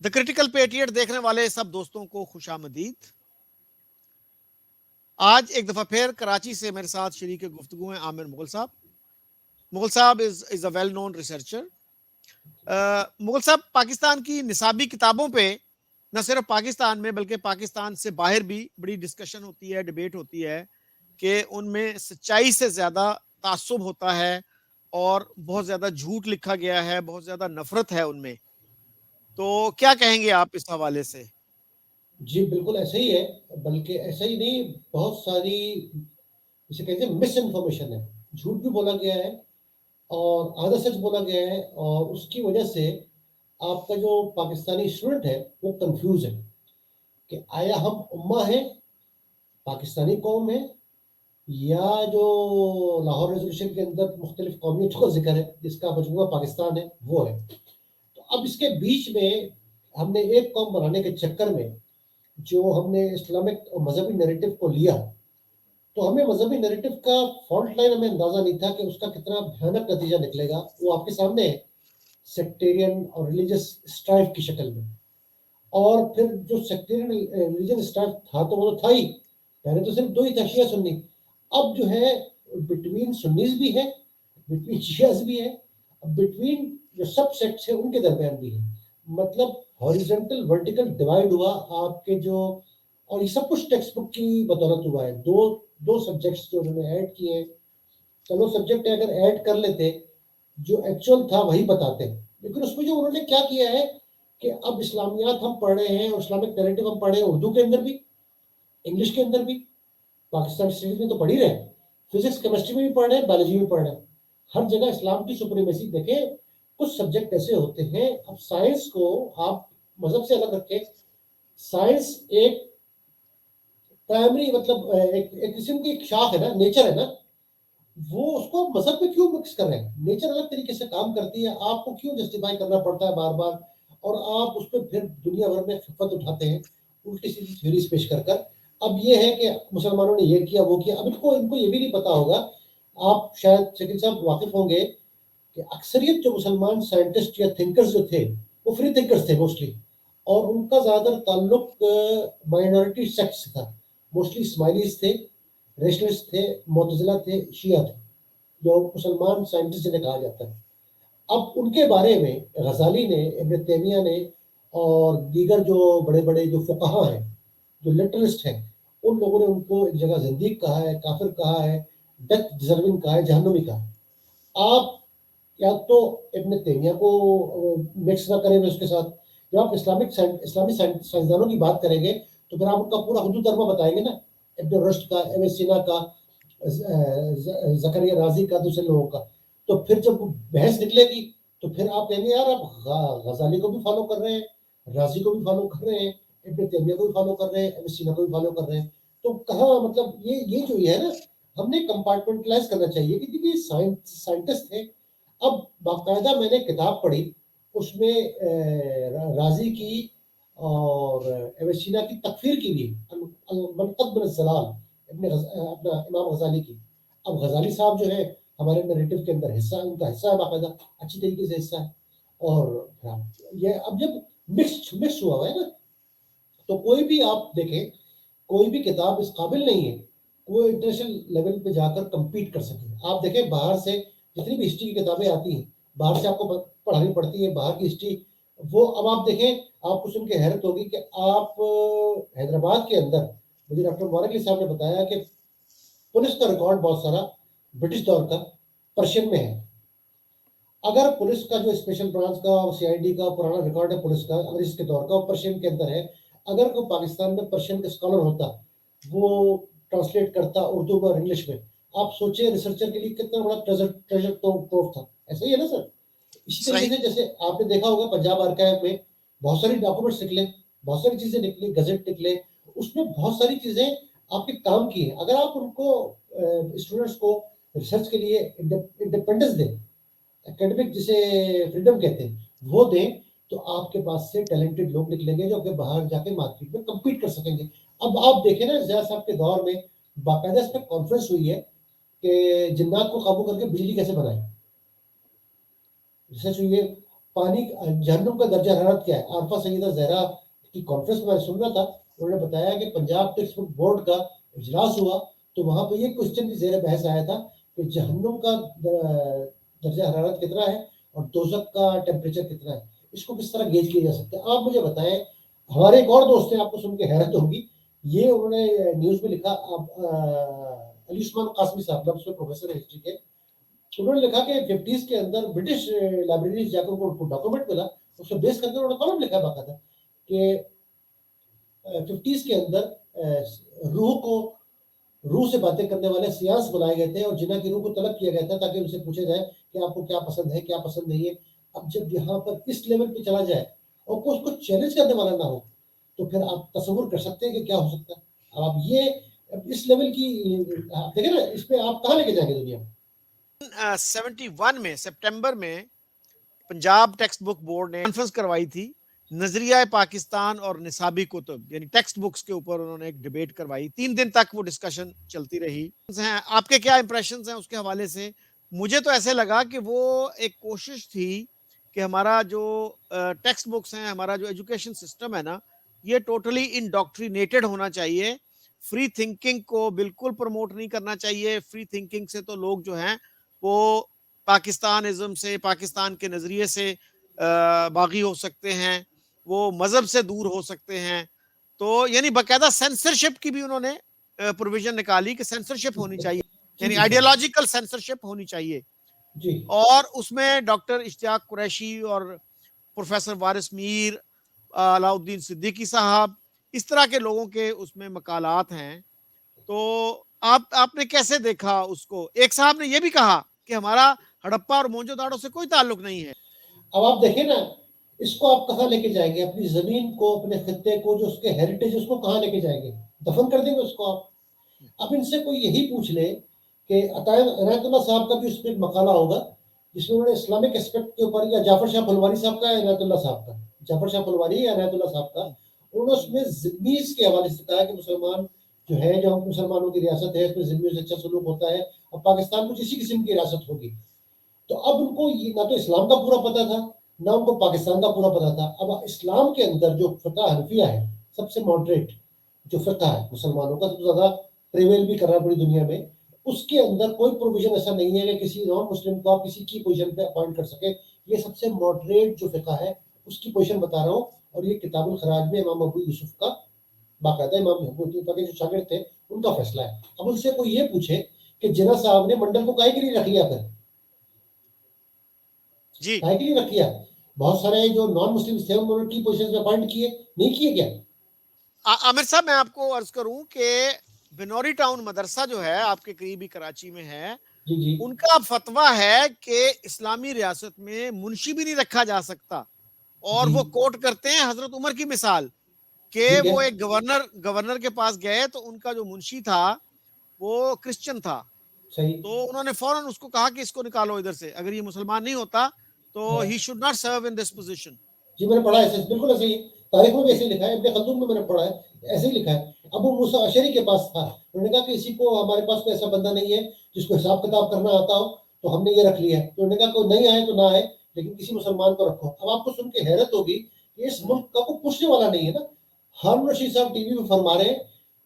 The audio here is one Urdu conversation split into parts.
دا کرٹیکل پیٹریٹ دیکھنے والے سب دوستوں کو خوش آمدید. آج ایک دفعہ پھر کراچی سے میرے ساتھ شریک گفتگو ہیں عامر مغل صاحب. مغل صاحب is a well known researcher. Mughal صاحب پاکستان کی نصابی کتابوں پہ نہ صرف پاکستان میں بلکہ پاکستان سے باہر بھی بڑی ڈسکشن ہوتی ہے, ڈیبیٹ ہوتی ہے کہ ان میں سچائی سے زیادہ تعصب ہوتا ہے اور بہت زیادہ جھوٹ لکھا گیا ہے, بہت زیادہ نفرت ہے ان میں. تو کیا کہیں گے آپ اس حوالے سے؟ جی بالکل ایسا ہی ہے, بلکہ ایسا ہی نہیں, بہت ساری اسے کہتے ہیں مس انفارمیشن ہے, جھوٹ بھی بولا گیا ہے اور آدھا سچ بولا گیا ہے, اور اس کی وجہ سے آپ کا جو پاکستانی اسٹوڈنٹ ہے وہ کنفیوز ہے کہ آیا ہم امہ ہیں, پاکستانی قوم ہے, یا جو لاہور ریزولوشن کے اندر مختلف قومیتوں کا ذکر ہے جس کا مجموعہ پاکستان ہے وہ ہے. تو اب اس کے بیچ میں ہم نے ایک قوم بنانے کے چکر میں جو ہم نے اسلامک اور مذہبی نیریٹو کو لیا, تو ہمیں مذہبی نیریٹو کا فالٹ لائن ہمیں اندازہ نہیں تھا کہ اس کا کتنا بھیانک نتیجہ نکلے گا. وہ آپ کے سامنے ہے, سیکٹیرین اور ریلیجس اسٹرائف کی شکل میں. اور پھر جو سیکٹیرین ریلیجن اسٹرائف تھا تو وہ تو تھا ہی, پہلے تو صرف دو ہی تھا, شیعہ سنی. اب جو ہے بٹوین سنیز بھی ہے, بٹوین شیعز بھی ہے, بٹوین جو سب سیکٹس ہیں ان کے درمیان بھی ہے. مطلب ہاریزونٹل ورٹیکل ڈیوائڈ ہوا آپ کے جو, اور یہ سب کچھ ٹیکسٹ بک کی بدولت ہوا ہے. دو سبجیکٹس جو انہوں نے ایڈ کیے ہیں, چلو سبجیکٹ اگر ایڈ کر لیتے جو ایکچوئل تھا وہی بتاتے, لیکن اس میں جو انہوں نے کیا کیا ہے کہ اب اسلامیات ہم پڑھ رہے ہیں اور اسلامک نیریٹو ہم پڑھ رہے ہیں اردو کے اندر بھی, انگلش کے اندر بھی, پاکستان اسٹڈیز میں تو پڑھ ہی رہے ہیں, فزکس کیمسٹری میں بھی پڑھ رہے ہیں, بایولوجی میں پڑھ رہے ہیں, ہر جگہ اسلام کی سپریمیسی. دیکھیں کچھ سبجیکٹ ایسے ہوتے ہیں, اب سائنس کو آپ مذہب سے الگ رکھیں, سائنس ایک پرائمری مطلب ایک قسم کی ایک شاخ ہے نا, نیچر ہے نا, وہ اس کو مذہب میں کیوں مکس کر رہے ہیں؟ نیچر الگ طریقے سے کام کرتی ہے, آپ کو کیوں جسٹیفائی کرنا پڑتا ہے بار بار, اور آپ اس پہ پھر دنیا بھر میں خفت اٹھاتے ہیں الٹی سیدھی تھیوریز پیش کر کر. اب یہ ہے کہ مسلمانوں نے یہ کیا وہ کیا. اب ان کو یہ بھی نہیں پتا ہوگا, آپ شاید شکیل صاحب واقف ہوں گے کہ اکثریت جو مسلمان سائنٹسٹ یا تھنکرز جو تھے وہ فری تھنکرز تھے موسٹلی, اور ان کا زیادہ تر تعلق مائنورٹی سیکٹس سے تھا. موسٹلی اسماعیلیز تھے, ریشنلسٹ تھے, معتزلہ تھے, شیعہ تھے, جو مسلمان سائنٹسٹ جنہیں کہا جاتا ہے. اب ان کے بارے میں غزالی نے, ابن تیمیہ نے, اور دیگر جو بڑے بڑے جو فقہا ہیں, جو لٹرلسٹ ہیں, ان لوگوں نے ان کو ایک جگہ زندیق کہا ہے, کافر کہا ہے, ڈیتھ ڈیزرونگ کہا ہے, جہنمی کہا ہے. آپ یا تو ابن تیمیہ کو مکس نہ کریں اس کے ساتھ, جب آپ اسلامی سائنسدانوں کی بات کریں گے تو پھر آپ ان کا پورا حدود تربہ بتائیں گے نا, ابن رشد کا, ابن سینا کا, زکریا رازی کا, دوسرے لوگوں کا. تو پھر جب بحث نکلے گی تو پھر آپ کہیں گے یار آپ غزالی کو بھی فالو کر رہے ہیں, رازی کو بھی فالو کر رہے ہیں, ابن تیمیہ کو بھی فالو کر رہے ہیں, ابن سینا کو بھی فالو کر رہے ہیں. تو کہاں مطلب یہ جو ہے نا, ہم نے کمپارٹمنٹلائز کرنا چاہیے کہ یہ سائنٹسٹ ہیں. اب باقاعدہ میں نے کتاب پڑھی, اس میں رازی کی اور ابن سینا کی تکفیر کی بھی, المنقذ من الضلال اپنا امام غزالی کی. اب غزالی صاحب جو ہے ہمارے نیریٹو کے اندر حصہ, ان کا حصہ ہے, باقاعدہ اچھی طریقے سے حصہ ہے. اور یہ اب جب مکس ہوا ہے نا, تو کوئی بھی آپ دیکھیں, کوئی بھی کتاب اس قابل نہیں ہے وہ انٹرنیشنل لیول پہ جا کر کمپیٹ کر سکے. آپ دیکھیں باہر سے جتنی بھی ہسٹری کی کتابیں آتی ہیں, باہر سے آپ کو پڑھانی پڑتی ہے باہر کی ہسٹری, وہ اب آپ دیکھیں آپ کو سن کے حیرت ہوگی کہ آپ حیدرآباد کے اندر, مجھے ڈاکٹر مبارک علی صاحب نے بتایا کہ پولیس کا ریکارڈ بہت سارا برٹش دور کا پرشین میں ہے. اگر پولیس کا جو اسپیشل برانچ کا, سی آئی ڈی کا پرانا ریکارڈ ہے پولیس کا انگریز کے دور کا, وہ پرشین کے اندر ہے. اگر کوئی پاکستان میں پرشین کا اسکالر ہوتا, وہ ٹرانسلیٹ کرتا اردو میں اور انگلش میں, آپ سوچیں ریسرچر کے لیے کتنا بڑا ٹریجر ٹروف تھا. ایسا ہی ہے نا سر. اسی طریقے سے جیسے آپ نے دیکھا ہوگا پنجاب آرکائیو میں بہت ساری ڈاکومنٹس نکلے, بہت ساری چیزیں نکلی, گزٹ نکلے, اس میں بہت ساری چیزیں آپ کے کام کی ہیں. اگر آپ ان کو اسٹوڈنٹس کو ریسرچ کے لیے انڈیپینڈنس دیں, اکیڈمک جسے فریڈم کہتے ہیں وہ دیں, تو آپ کے پاس سے ٹیلنٹڈ لوگ نکلیں گے جو کہ باہر جا کے مارکیٹ میں کمپیٹ کر سکیں گے. اب آپ دیکھیں نا زیاد صاحب کے دور میں باقاعدہ اس پہ کانفرنس ہوئی ہے کہ جنات کو قابو کر کے بجلی کیسے بنائیں, ریسرچ ہوئی ہے. پانی جہنم کا درجہ حرارت کیا ہے. عارفہ سیدہ زہرا کی کانفرنس میں سن رہا تھا, انہوں نے بتایا کہ پنجاب ٹیکسٹ بک بورڈ کا اجلاس ہوا تو وہاں پہ یہ کوشچن بھی زیر بحث آیا تھا کہ جہنم کا درجہ حرارت کتنا ہے اور دوزخ کا ٹیمپریچر کتنا ہے, اس کو کس طرح گیج کیا جا سکتا ہے. آپ مجھے بتائیں, ہمارے ایک اور دوست ہیں, آپ کو سن کے حیرت ہوگی, یہ انہوں نے نیوز میں لکھا, علی عثمان قاسمی صاحب پروفیسر ہسٹری کے, انہوں نے لکھا کہ 50s کے اندر برٹش لائبریریز جا کر ان کو ڈاکومنٹ ملا, اس کو بیس کر کے انہوں نے کالم لکھا باقاعدہ کہ 50s کے اندر روح سے باتیں کرنے والے سیانس بنائے گئے تھے اور جنہ کی روح کو طلب کیا گیا تھا تاکہ ان سے پوچھا جائے کہ آپ کو کیا پسند ہے, کیا پسند نہیں ہے. اب جب یہاں پر اس لیول پہ چلا جائے اور کوئی اس کو چیلنج کرنے والا نہ ہو تو پھر آپ تصور کر سکتے ہیں کہ کیا ہو سکتا ہے. اب آپ یہ اس لیول کی دیکھیں نا, اس پہ آپ کہاں لے کے جائیں گے دنیا میں. 71 میں سپٹمبر میں پنجاب ٹیکسٹ بک بورڈ نے کانفرنس کروائی تھی, نظریہ پاکستان اور نصابی کتب یعنی ٹیکسٹ بکس کے اوپر انہوں نے ایک ڈیبیٹ کروائی. 3 دن تک وہ ڈسکشن چلتی رہی. آپ کے کیا امپریشنز ہیں اس کے حوالے سے؟ مجھے تو ایسے لگا کہ وہ ایک کوشش تھی کہ ہمارا جو ٹیکسٹ بکس ہیں, ہمارا جو ایجوکیشن سسٹم ہے نا, یہ ٹوٹلی انڈوکٹرینیٹڈ ہونا چاہیے. فری تھنکنگ کو بالکل پروموٹ نہیں کرنا چاہیے. فری تھنکنگ سے تو لوگ جو ہیں وہ پاکستانزم سے, پاکستان کے نظریے سے باغی ہو سکتے ہیں, وہ مذہب سے دور ہو سکتے ہیں. تو یعنی باقاعدہ سینسرشپ کی بھی انہوں نے پروویژن نکالی کہ سینسرشپ ہونی چاہیے, یعنی آئیڈیالوجیکل سینسرشپ ہونی چاہیے. جی, اور اس میں ڈاکٹر اشتیاق قریشی اور پروفیسر وارث میر, علاء الدین صدیقی صاحب, اس طرح کے لوگوں کے اس میں مقالات ہیں. تو آپ نے کیسے دیکھا اس کو؟ ایک صاحب نے یہ بھی کہا کہ ہمارا ہڑپا اور موہنجو داڑو سے کوئی تعلق نہیں ہے. اب آپ دیکھیں نا, اس کو آپ کہاں لے کے جائیں گے؟ اپنی زمین کو, اپنے خطے کو, جو اس کے ہیریٹیج, اس کو کہاں لے کے جائیں گے؟ دفن کر دیں گے اس کو آپ. اب ان سے کوئی یہی پوچھ لے کہ عطائے عنایت اللہ صاحب کا بھی اس پہ ایک مقالہ ہوگا جس میں انہوں نے اسلامک اسپیکٹ کے اوپر, یا جعفر شاہ پھلواری صاحب کا, یا عنایت اللہ صاحب کا, جعفر شاہ پھلواری یا عنایت اللہ صاحب کا, انہوں نے اس میں ذمیز کے حوالے سے کہا کہ مسلمان جو ہے, جو مسلمانوں کی ریاست ہے, اس میں ذمیوں سے اچھا سلوک ہوتا ہے, اور پاکستان کچھ اسی قسم کی ریاست ہوگی. تو اب ان کو نہ تو اسلام کا پورا پتہ تھا, نہ ان کو پاکستان کا پورا پتہ تھا. اب اسلام کے اندر جو فقہ حنفیہ ہے, سب سے ماڈریٹ جو فقہ ہے مسلمانوں کا, سب سے زیادہ پریویل بھی کر رہا ہے پوری دنیا میں, اس کے اندر کوئی پروویژن ایسا نہیں ہے کہ کسی نان مسلم کو آپ کسی کی پوزیشن پہ اپوائنٹ کر سکے. یہ سب سے ماڈریٹ جو فقہ ہے اس کی پوزیشن بتا رہا ہوں, اور یہ کتاب الخراج میں امام ابو یوسف کا باقاعدہ امام ابو یوسف کے جو شاگرد تھے ان کا فیصلہ ہے. اب ان سے کوئی یہ پوچھے کہ جناح صاحب نے منڈل کو کاہے کے لیے رکھ لیا, پھر جی, کاہے کے لیے رکھ لیا؟ بہت سارے جو نان مسلم تھے انہوں نے کی پوزیشن پہ اپوائنٹ کیے, نہیں کیے کیا؟ عامر صاحب میں آپ کو عرض کروں کہ بنوری ٹاؤن مدرسہ جو ہے آپ کے قریبی کراچی میں ہے, جی جی, ان کا فتویٰ ہے کہ اسلامی ریاست میں منشی بھی نہیں رکھا جا سکتا. اور جی, وہ کوٹ کرتے ہیں حضرت عمر کی مثال کہ ٹھیک ہے, وہ ایک گورنر کے پاس گئے تو ان کا جو منشی تھا وہ کرسچن تھا, صحیح, تو انہوں نے فوراً اس کو کہا کہ اس کو نکالو ادھر سے, اگر یہ مسلمان نہیں ہوتا تو ہاں, he should not serve in this position. جی میں نے پڑھا ہے, بالکل ایسے ہی تاریخ میں بھی ایسے ہی لکھا ہے, ابن خلدون میں نے پڑھا ہے, ایسے ہی لکھا ہے. ابو موسیٰ اشعری کے پاس تھا, انہوں نے کہا کہ اسی کو, ہمارے پاس کوئی ایسا بندہ نہیں ہے جس کو حساب کتاب کرنا آتا ہو, تو ہم نے یہ رکھ لیا ہے. تو انہوں نے کہا کوئی نہیں آئے تو نہ آئے, لیکن کسی مسلمان کو رکھو. اب آپ کو سن کے حیرت ہوگی کہ اس ملک کا کوئی پوچھنے والا نہیں ہے نا. ہارون رشید صاحب ٹی وی میں فرما رہے ہیں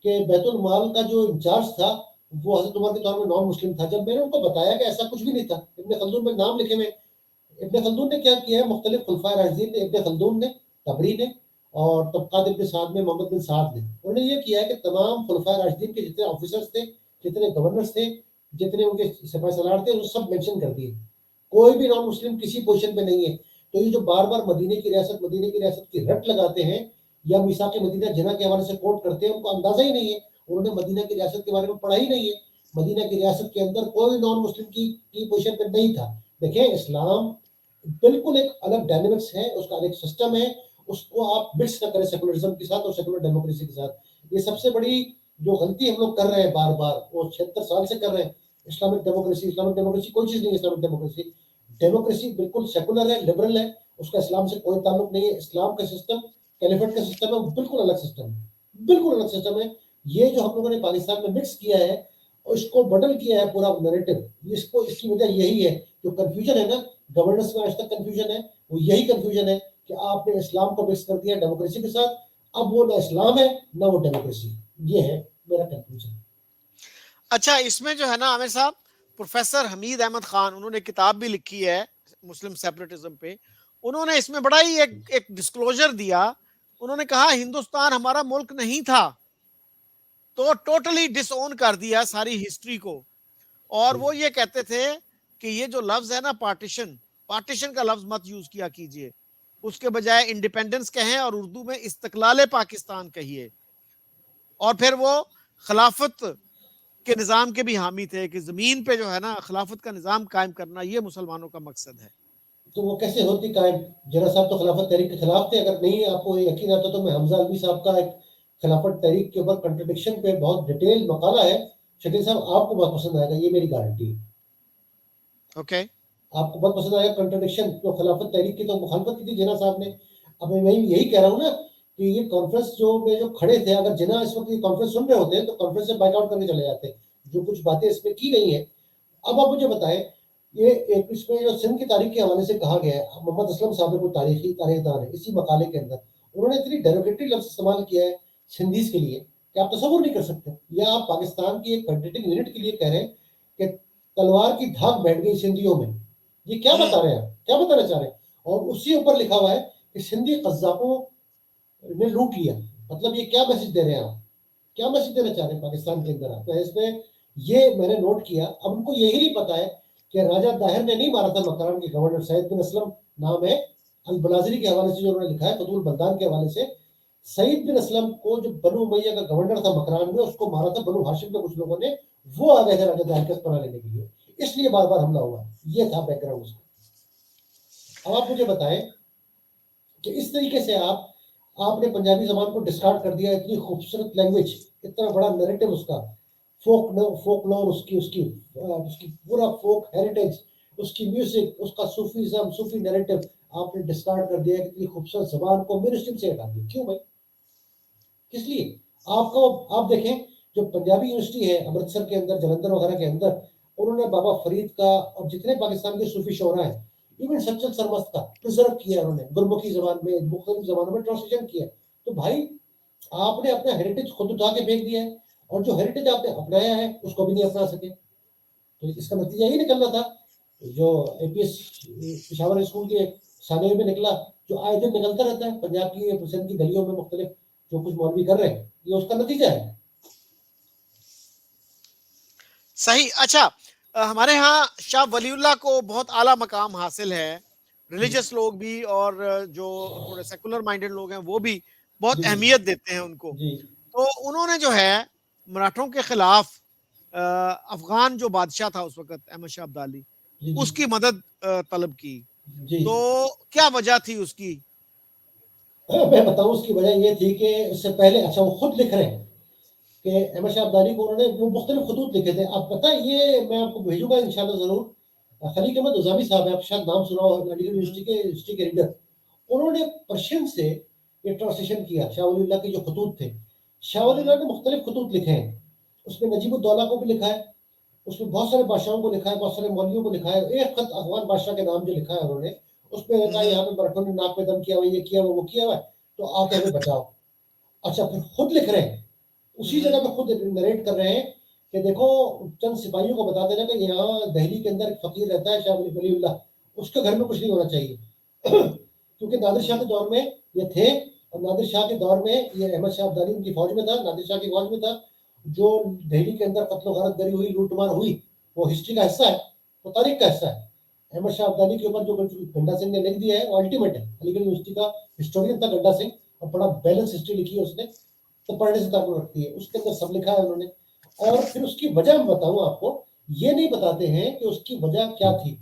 کہ بیت المال کا جو انچارج تھا وہ حضرت عمر کے دور میں نان مسلم تھا. جب میں نے ان کو بتایا کہ ایسا کچھ بھی نہیں تھا, ابن خلدون میں نام لکھے ہوئے, ابن خلدون نے کیا کیا ہے, مختلف خلفائے راشدین نے, ابن خلدون نے, تبری نے, اور طبقات ابن سعد میں محمد بن سعد نے, انہوں نے یہ کیا ہے کہ تمام خلفائے راشدین کے جتنے آفیسرز تھے, جتنے گورنرز تھے, جتنے ان کے سپاہ سالار تھے, وہ سب مینشن کر دیے. کوئی بھی نان مسلم کسی پوزیشن پہ نہیں ہے. تو یہ جو بار بار مدینے کی ریاست کی رٹ لگاتے ہیں یا میثاق مدینہ جناح کے حوالے سے کوٹ کرتے ہیں, ان کو اندازہ ہی نہیں ہے, انہوں نے مدینہ کی ریاست کے بارے میں پڑھا ہی نہیں ہے. مدینہ کی ریاست کے اندر کوئی نان مسلم کی پوزیشن پہ نہیں تھا. دیکھیں اسلام بالکل ایک الگ ڈائنمکس ہے, اس کا الگ سسٹم ہے, اس کو آپ مکس نہ کریں سیکولرزم کے ساتھ اور سیکولر ڈیموکریسی کے ساتھ. یہ سب سے بڑی جو غلطی ہم لوگ کر رہے ہیں بار بار, وہ 76 سال سے کر رہے ہیں. اسلامک ڈیموکریسی کوئی چیز نہیں ہے. اسلامک ڈیموکریسی بالکل سیکولر ہے, لبرل ہے, اس کا اسلام سے کوئی تعلق نہیں ہے. اسلام کا سسٹم کیلیفٹ کا سسٹم ہے, وہ بالکل الگ سسٹم ہے, بالکل الگ سسٹم ہے. یہ جو ہم لوگوں نے پاکستان میں مکس کیا ہے اور اس کو بدل کیا ہے پورا نیریٹو, اس کی وجہ یہی ہے جو کنفیوژن ہے نا. گورننس میں آج تک کنفیوژن ہے, وہ یہی کنفیوژن ہے کہ آپ نے اسلام کو مکس کر دیا ڈیموکریسی کے ساتھ, اب وہ نہ اسلام ہے نہ وہ ڈیموکریسی. یہ ہے میرا کنکلوژن. اچھا اس میں جو ہے نا عامر صاحب, پروفیسر حمید احمد خان انہوں نے کتاب بھی لکھی ہے مسلم سیپریٹزم پہ, انہوں نے اس میں بڑا ہی ایک ڈسکلوجر دیا. انہوں نے کہا ہندوستان ہمارا ملک نہیں تھا, تو ٹوٹلی ڈس اون کر دیا ساری ہسٹری کو. اور وہ یہ کہتے تھے کہ یہ جو لفظ ہے نا پارٹیشن کا لفظ مت یوز کیا کیجئے, اس کے بجائے انڈیپینڈنس کہیں اور اردو میں استقلال پاکستان کہیے. اور پھر وہ خلافت کے نظام کے بھی حامی تھے کہ زمین پہ جو ہے نا خلافت کا نظام قائم کرنا یہ مسلمانوں کا مقصد ہے. تو وہ کیسے ہوتی قائم؟ جنرل صاحب تو خلافت تحریک کے خلاف تھے. اگر نہیں آپ کو یقین آتا تو میں حمزہ الوی صاحب کا ایک خلافت تحریک کے اوپر کنٹرڈکشن پہ بہت ڈیٹیل مقالہ ہے, شکیل صاحب آپ کو بہت پسند آئے گا, یہ میری گارنٹی ہے. اوکے آپ کو بہت پسند آئے گا کنٹرڈکشن. جو خلافت تحریک کی تو مخالفت کی تھی جناح صاحب نے. اب میں یہی کہہ رہا ہوں نا کہ یہ کانفرنس جو کھڑے تھے, اگر جناح اس وقت یہ کانفرنس سن رہے ہوتے تو کانفرنس سے بائک آؤٹ کر کے چلے جاتے. جو کچھ باتیں اس میں کی گئی ہیں, اب آپ مجھے بتائیں, یہ اس میں جو سندھ کی تاریخ کے حوالے سے کہا گیا ہے, محمد اسلم صاحب نے کوئی تاریخ دان ہے, اسی مقالے کے اندر انہوں نے اتنی ڈیروگیٹری لفظ استعمال کیا ہے سندھیز کے لیے کہ آپ تصور نہیں کر سکتے. یا آپ پاکستان کی ایک فیڈریٹنگ یونٹ کے لیے کہہ رہے ہیں کہ تلوار کی دھاک بیٹھ گئی سندھیوں میں. یہ کیا بتا رہے ہیں, کیا بتانا چاہ رہے ہیں؟ اور اسی اوپر لکھا ہوا ہے کہ سندھی قذاقوں نے لوٹ لیا. مطلب یہ کیا میسج دے رہے ہیں آپ, کیا میسج دینا چاہ رہے ہیں پاکستان کے اندر آپ؟ اس میں یہ میں نے نوٹ کیا. اب ان کو یہی نہیں پتا ہے کہ راجہ طاہر نے نہیں مارا تھا مکران کے گورنر, سعید بن اسلم نام ہے البلازری کے حوالے سے جو انہوں نے لکھا ہے, فتح البلدان کے حوالے سے. سعید بن اسلم کو جو بنو امیہ کا گورنر تھا مکران میں, اس کو مارا تھا بنو ہاشم کے کچھ لوگوں نے. وہ آ گئے تھے راجہ طاہر کا پناہ لینے کے لیے, اس لیے بار بار حملہ ہوا. یہ تھا بیک گراؤنڈ اس کا. اب آپ مجھے بتائیں کہ اس طریقے سے آپ نے پنجابی زبان کو ڈسکارڈ کر دیا. اتنی خوبصورت لینگویج, اتنا بڑا نیریٹو اس کا, فوک لور اس کی پورا فوک ہیریٹیج, اس کی میوزک, اس کا صوفیزم, صوفی نیریٹو آپ نے ڈسکارڈ کر دیا. اتنی خوبصورت زبان کو مینسٹریم سے ہٹا دیا. کیوں بھائی, کس لیے؟ آپ دیکھیں جو پنجابی یونیورسٹی ہے امرتسر کے اندر, جلندھر وغیرہ کے اندر, انہوں نے بابا فرید کا اور جتنے پاکستان کے صوفی شعراء ہیں, ایون سچل سرمست کا پرزرو کیا انہوں نے, گرمکھی زبان میں, مختلف زبانوں میں ٹرانسلیشن کیا. تو بھائی آپ نے اپنا ہیریٹیج خود اٹھا کے پھینک دیا ہے, اور جو ہیریٹیج آپ نے اپنایا ہے اس کو بھی نہیں اپنا سکے. تو اس کا نتیجہ یہی نکلنا تھا جو اے پی ایس پشاور اسکول کے ثانوی میں نکلا, جو آئے دن نکلتا رہتا ہے پنجاب کی سندھ کی گلیوں میں مختلف جو کچھ مولوی کر رہے ہیں, یہ اس کا نتیجہ ہے. صحیح. اچھا ہمارے ہاں شاہ ولی اللہ کو بہت اعلیٰ مقام حاصل ہے, ریلیجس لوگ بھی اور جو تھوڑے سیکولر مائنڈڈ لوگ ہیں وہ بھی بہت اہمیت دیتے ہیں ان کو. تو انہوں نے جو ہے مراٹھوں کے خلاف افغان جو بادشاہ تھا اس وقت احمد شاہ ابدالی, اس کی مدد طلب کی. تو کیا وجہ تھی اس کی؟ میں بتاؤں اس کی وجہ یہ تھی کہ اس سے پہلے, اچھا وہ خود لکھ رہے ہیں کہ احمد شاہ ابدالی کو انہوں نے وہ مختلف خطوط لکھے تھے. آپ پتہ یہ میں آپ کو بھیجوں گا انشاءاللہ ضرور. خلیق احمد نظامی صاحب ہے, آپ شاید نام سنا ہو, علی گڑھ یونیورسٹی کے ریڈر. انہوں نے پرشین سے یہ ٹرانسلیشن کیا شاہ ولی اللہ کے جو خطوط تھے. شاہ ولی اللہ نے مختلف خطوط لکھے ہیں. اس میں نجیب الدولہ کو بھی لکھا ہے, اس میں بہت سارے بادشاہوں کو لکھا ہے, بہت سارے مولویوں کو لکھا ہے. ایک خط افغان بادشاہ کے نام جو لکھا ہے انہوں نے, اس میں کہا یہاں پہ مراٹھوں نے ناک میں دم کیا ہوا, یہ کیا ہوا, وہ کیا ہوا ہے, تو آ کے ہمیں بچاؤ. اچھا پھر خود لکھ رہے ہیں, اسی جگہ پہ خود نریٹ کر رہے ہیں کہ دیکھو چند سپاہیوں کو بتا دینا کہ یہاں دہلی کے اندر ایک فقیر رہتا ہے شاہ ولی اللہ, اس کے گھر میں کچھ نہیں ہونا چاہیے. کیونکہ نادر شاہ کے دور میں یہ تھے, اور نادر شاہ کے دور میں یہ احمد شاہ ابدالی ان کی فوج میں تھا, نادر شاہ کی فوج میں تھا. جو دہلی کے اندر قتل و غارت گری ہوئی, لوٹ مار ہوئی, وہ ہسٹری کا حصہ ہے, وہ تاریخ کا حصہ ہے. احمد شاہ ابدالی کے اوپر جو گنڈا سنگھ نے لکھ دیا ہے وہ الٹیمیٹ ہے. علی گڑھ یونیورسٹی کا ہسٹورین تھا گنڈا سنگھ, اور بڑا بیلنس ہسٹری لکھی ہے اس نے, تو پڑھنے سے تعلق رکھتی ہے. اس کے اندر سب لکھا ہے انہوں نے. اور پھر اس کی وجہ میں بتاؤں آپ کو, یہ نہیں بتاتے ہیں کہ اس کی وجہ کیا تھی.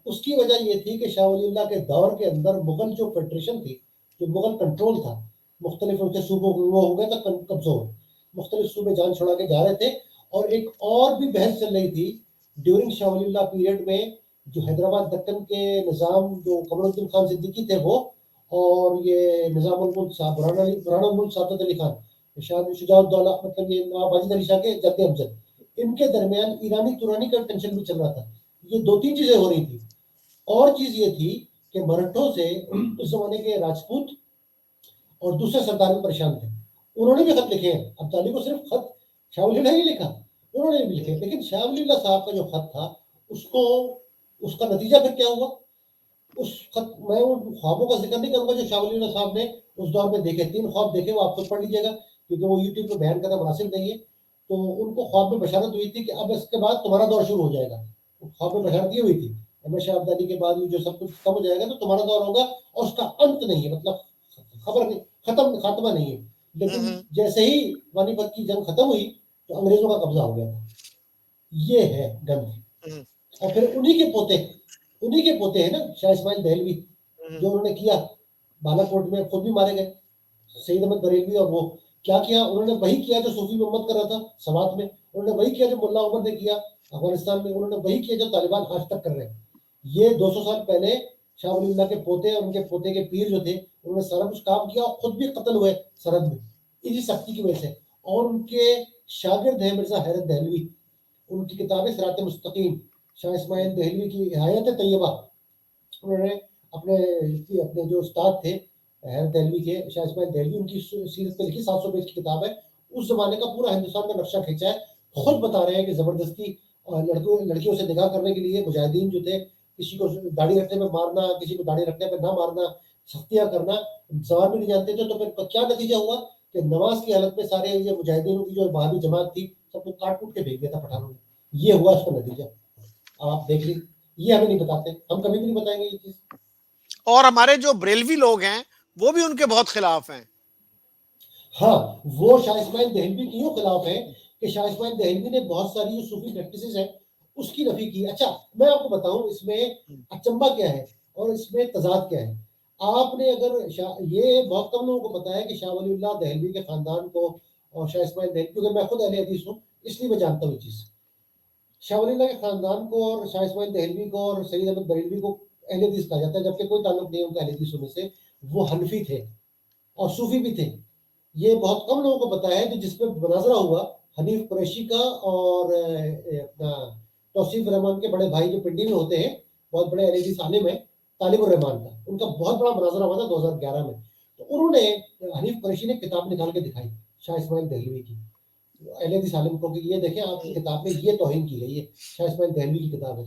اس کی وجہ یہ تھی کہ شاہ ولی اللہ کے دور کے اندر مغل جو فیڈریشن تھی, جو مغل کنٹرول تھا, مختلف ان کے صوبوں وہ ہو گیا تھا قبضوں, مختلف صوبے جان چھوڑا کے جا رہے تھے. اور ایک اور بھی بحث چل رہی تھی ڈیورنگ شاہ ولی اللہ پیریڈ میں, جو حیدرآباد دکن کے نظام جو قمر الدین خان صدیقی تھے وہ, اور یہ نظام الملک صاحب برانا الملک سعادت علی خان, شجاع الدولہ مطلب یہ نواب واجد علی شاہ کے جد امجد, ان کے درمیان ایرانی تورانی کا ٹینشن بھی چل رہا تھا. یہ دو تین چیزیں ہو رہی تھی. اور چیز یہ تھی کہ مرٹھوں سے اس زمانے کے راجپوت اور دوسرے سردار بھی پریشان تھے. انہوں نے بھی خط لکھے ہیں. ابدالی کو صرف خط شاہ ولی اللہ نے نہیں لکھا, انہوں نے بھی لکھے, لیکن شاہ ولی اللہ صاحب کا جو خط تھا اس کا نتیجہ پھر کیا ہوا. اس خط میں ان خوابوں کا ذکر نہیں کروں گا جو شاہ ولی اللہ صاحب نے اس دور میں دیکھے. 3 خواب دیکھے, وہ آپ خود پڑھ لیجیے گا کیونکہ وہ یوٹیوب پہ بیان کرنا مناسب نہیں ہے. تو ان کو خواب میں بشارت ہوئی تھی کہ اب اس کے بعد تمہارا دور شروع ہو جائے گا. خواب میں بشارت یہ ہوئی تھی احمد شاہ ابدالی کے بعد جو سب کچھ ختم ہو جائے گا تو تمہارا دور ہوگا, اور اس کا انت نہیں ہے, مطلب خبر نہیں, خاتمہ نہیں ہے. لیکن جیسے ہی پانی پت کی جنگ ختم ہوئی تو انگریزوں کا قبضہ ہو گیا تھا. یہ ہے گند. اور پھر انہی کے پوتے ہیں نا شاہ اسماعیل دہلوی, جو انہوں نے کیا بالا کوٹ میں, خود بھی مارے گئے. سید احمد بریلوی, اور وہ کیا انہوں نے وہی کیا جو صوفی محمد کر رہا تھا سوات میں, انہوں نے وہی کیا جو ملا عمر نے کیا افغانستان میں, انہوں نے وہی کیا جو طالبان آج تک کر رہے ہیں. یہ 200 سال پہلے شاہ ولی اللہ کے پوتے اور ان کے پوتے کے پیر جو تھے انہوں نے سارا کچھ کام کیا, اور خود بھی قتل ہوئے سرحد میں اسی سختی کی وجہ سے. اور ان کے شاگرد ہیں مرزا حیرت دہلوی, ان کی کتاب ہے صراط مستقیم, شاہ اسماعیل دہلوی کی حیات طیبہ. انہوں نے اپنے جو استاد تھے حیرت دہلوی کے, شاہ اسماعیل دہلوی, ان کی سیرت پہ لکھی 700 پیج کی کتاب ہے. اس زمانے کا پورا ہندوستان کا نقشہ کھینچا ہے. خود بتا رہے ہیں کہ زبردستی لڑکیوں سے نکاح کرنے کے لیے مجاہدین جو تھے, کسی کو داڑھی رکھنے پہ مارنا, کسی کو داڑھی رکھنے پہ نہ مارنا, سختیاں کرنا, زبان بھی نہیں جانتے تھے. تو پھر کیا نتیجہ ہوا کہ نماز کی حالت میں سارے یہ مجاہدینوں کی جو وہابی جماعت تھی سب کو کاٹ کوٹ کے بھیج دیا تھا پٹھانوں نے. یہ ہوا اس کا نتیجہ, آپ دیکھ لیجیے. یہ ہمیں نہیں بتاتے, ہم کبھی بھی نہیں بتائیں گے یہ چیز. اور ہمارے جو بریلوی لوگ ہیں وہ بھی ان کے بہت خلاف ہیں. ہاں, وہ شاہ اسماعیل دہلوی کیوں خلاف ہیں کہ شاہ اسماعیل دہلوی نے بہت ساری جو صوفی پریکٹسز ہیں اس کی نفی کی. اچھا میں آپ کو بتاؤں اس میں اچنبا کیا ہے اور اس میں تضاد کیا ہے. آپ نے اگر یہ بہت کم لوگوں کو پتا ہے کہ شاہ ولی اللہ دہلوی کے خاندان کو اور شاہ اسماعیل دہلوی, کیونکہ میں خود اہل حدیث ہوں اس لیے میں جانتا ہوں یہ چیز. شاہ ولی اللہ کے خاندان کو اور شاہ اسماعیل دہلوی کو اور سید احمد بریلوی کو اہل حدیث کہا جاتا ہے, جبکہ کوئی تعلق نہیں ان کا اہل حدیث ہونے سے. وہ حنفی تھے اور صوفی بھی تھے. یہ بہت کم لوگوں کو پتا ہے کہ جس پہ مناظرہ ہوا حنیف قریشی کا اور اپنا توصیف الرحمان کے بڑے بھائی جو پنڈی میں ہوتے ہیں, بہت بڑے اہل حدیث عالم ہیں, طالب الرحمان کا, ان کا بہت بڑا مناظرہ ہوا تھا 2011 میں. تو انہوں نے حنیف قریشی نے کتاب نکال کے دکھائی شاہ اسماعیل دہلوی کی اہل حدیث عالم کو کہ یہ دیکھیں آپ کی کتاب میں یہ توہین کی گئی ہے, شاہ اسماعیل دہلوی کی کتاب ہے.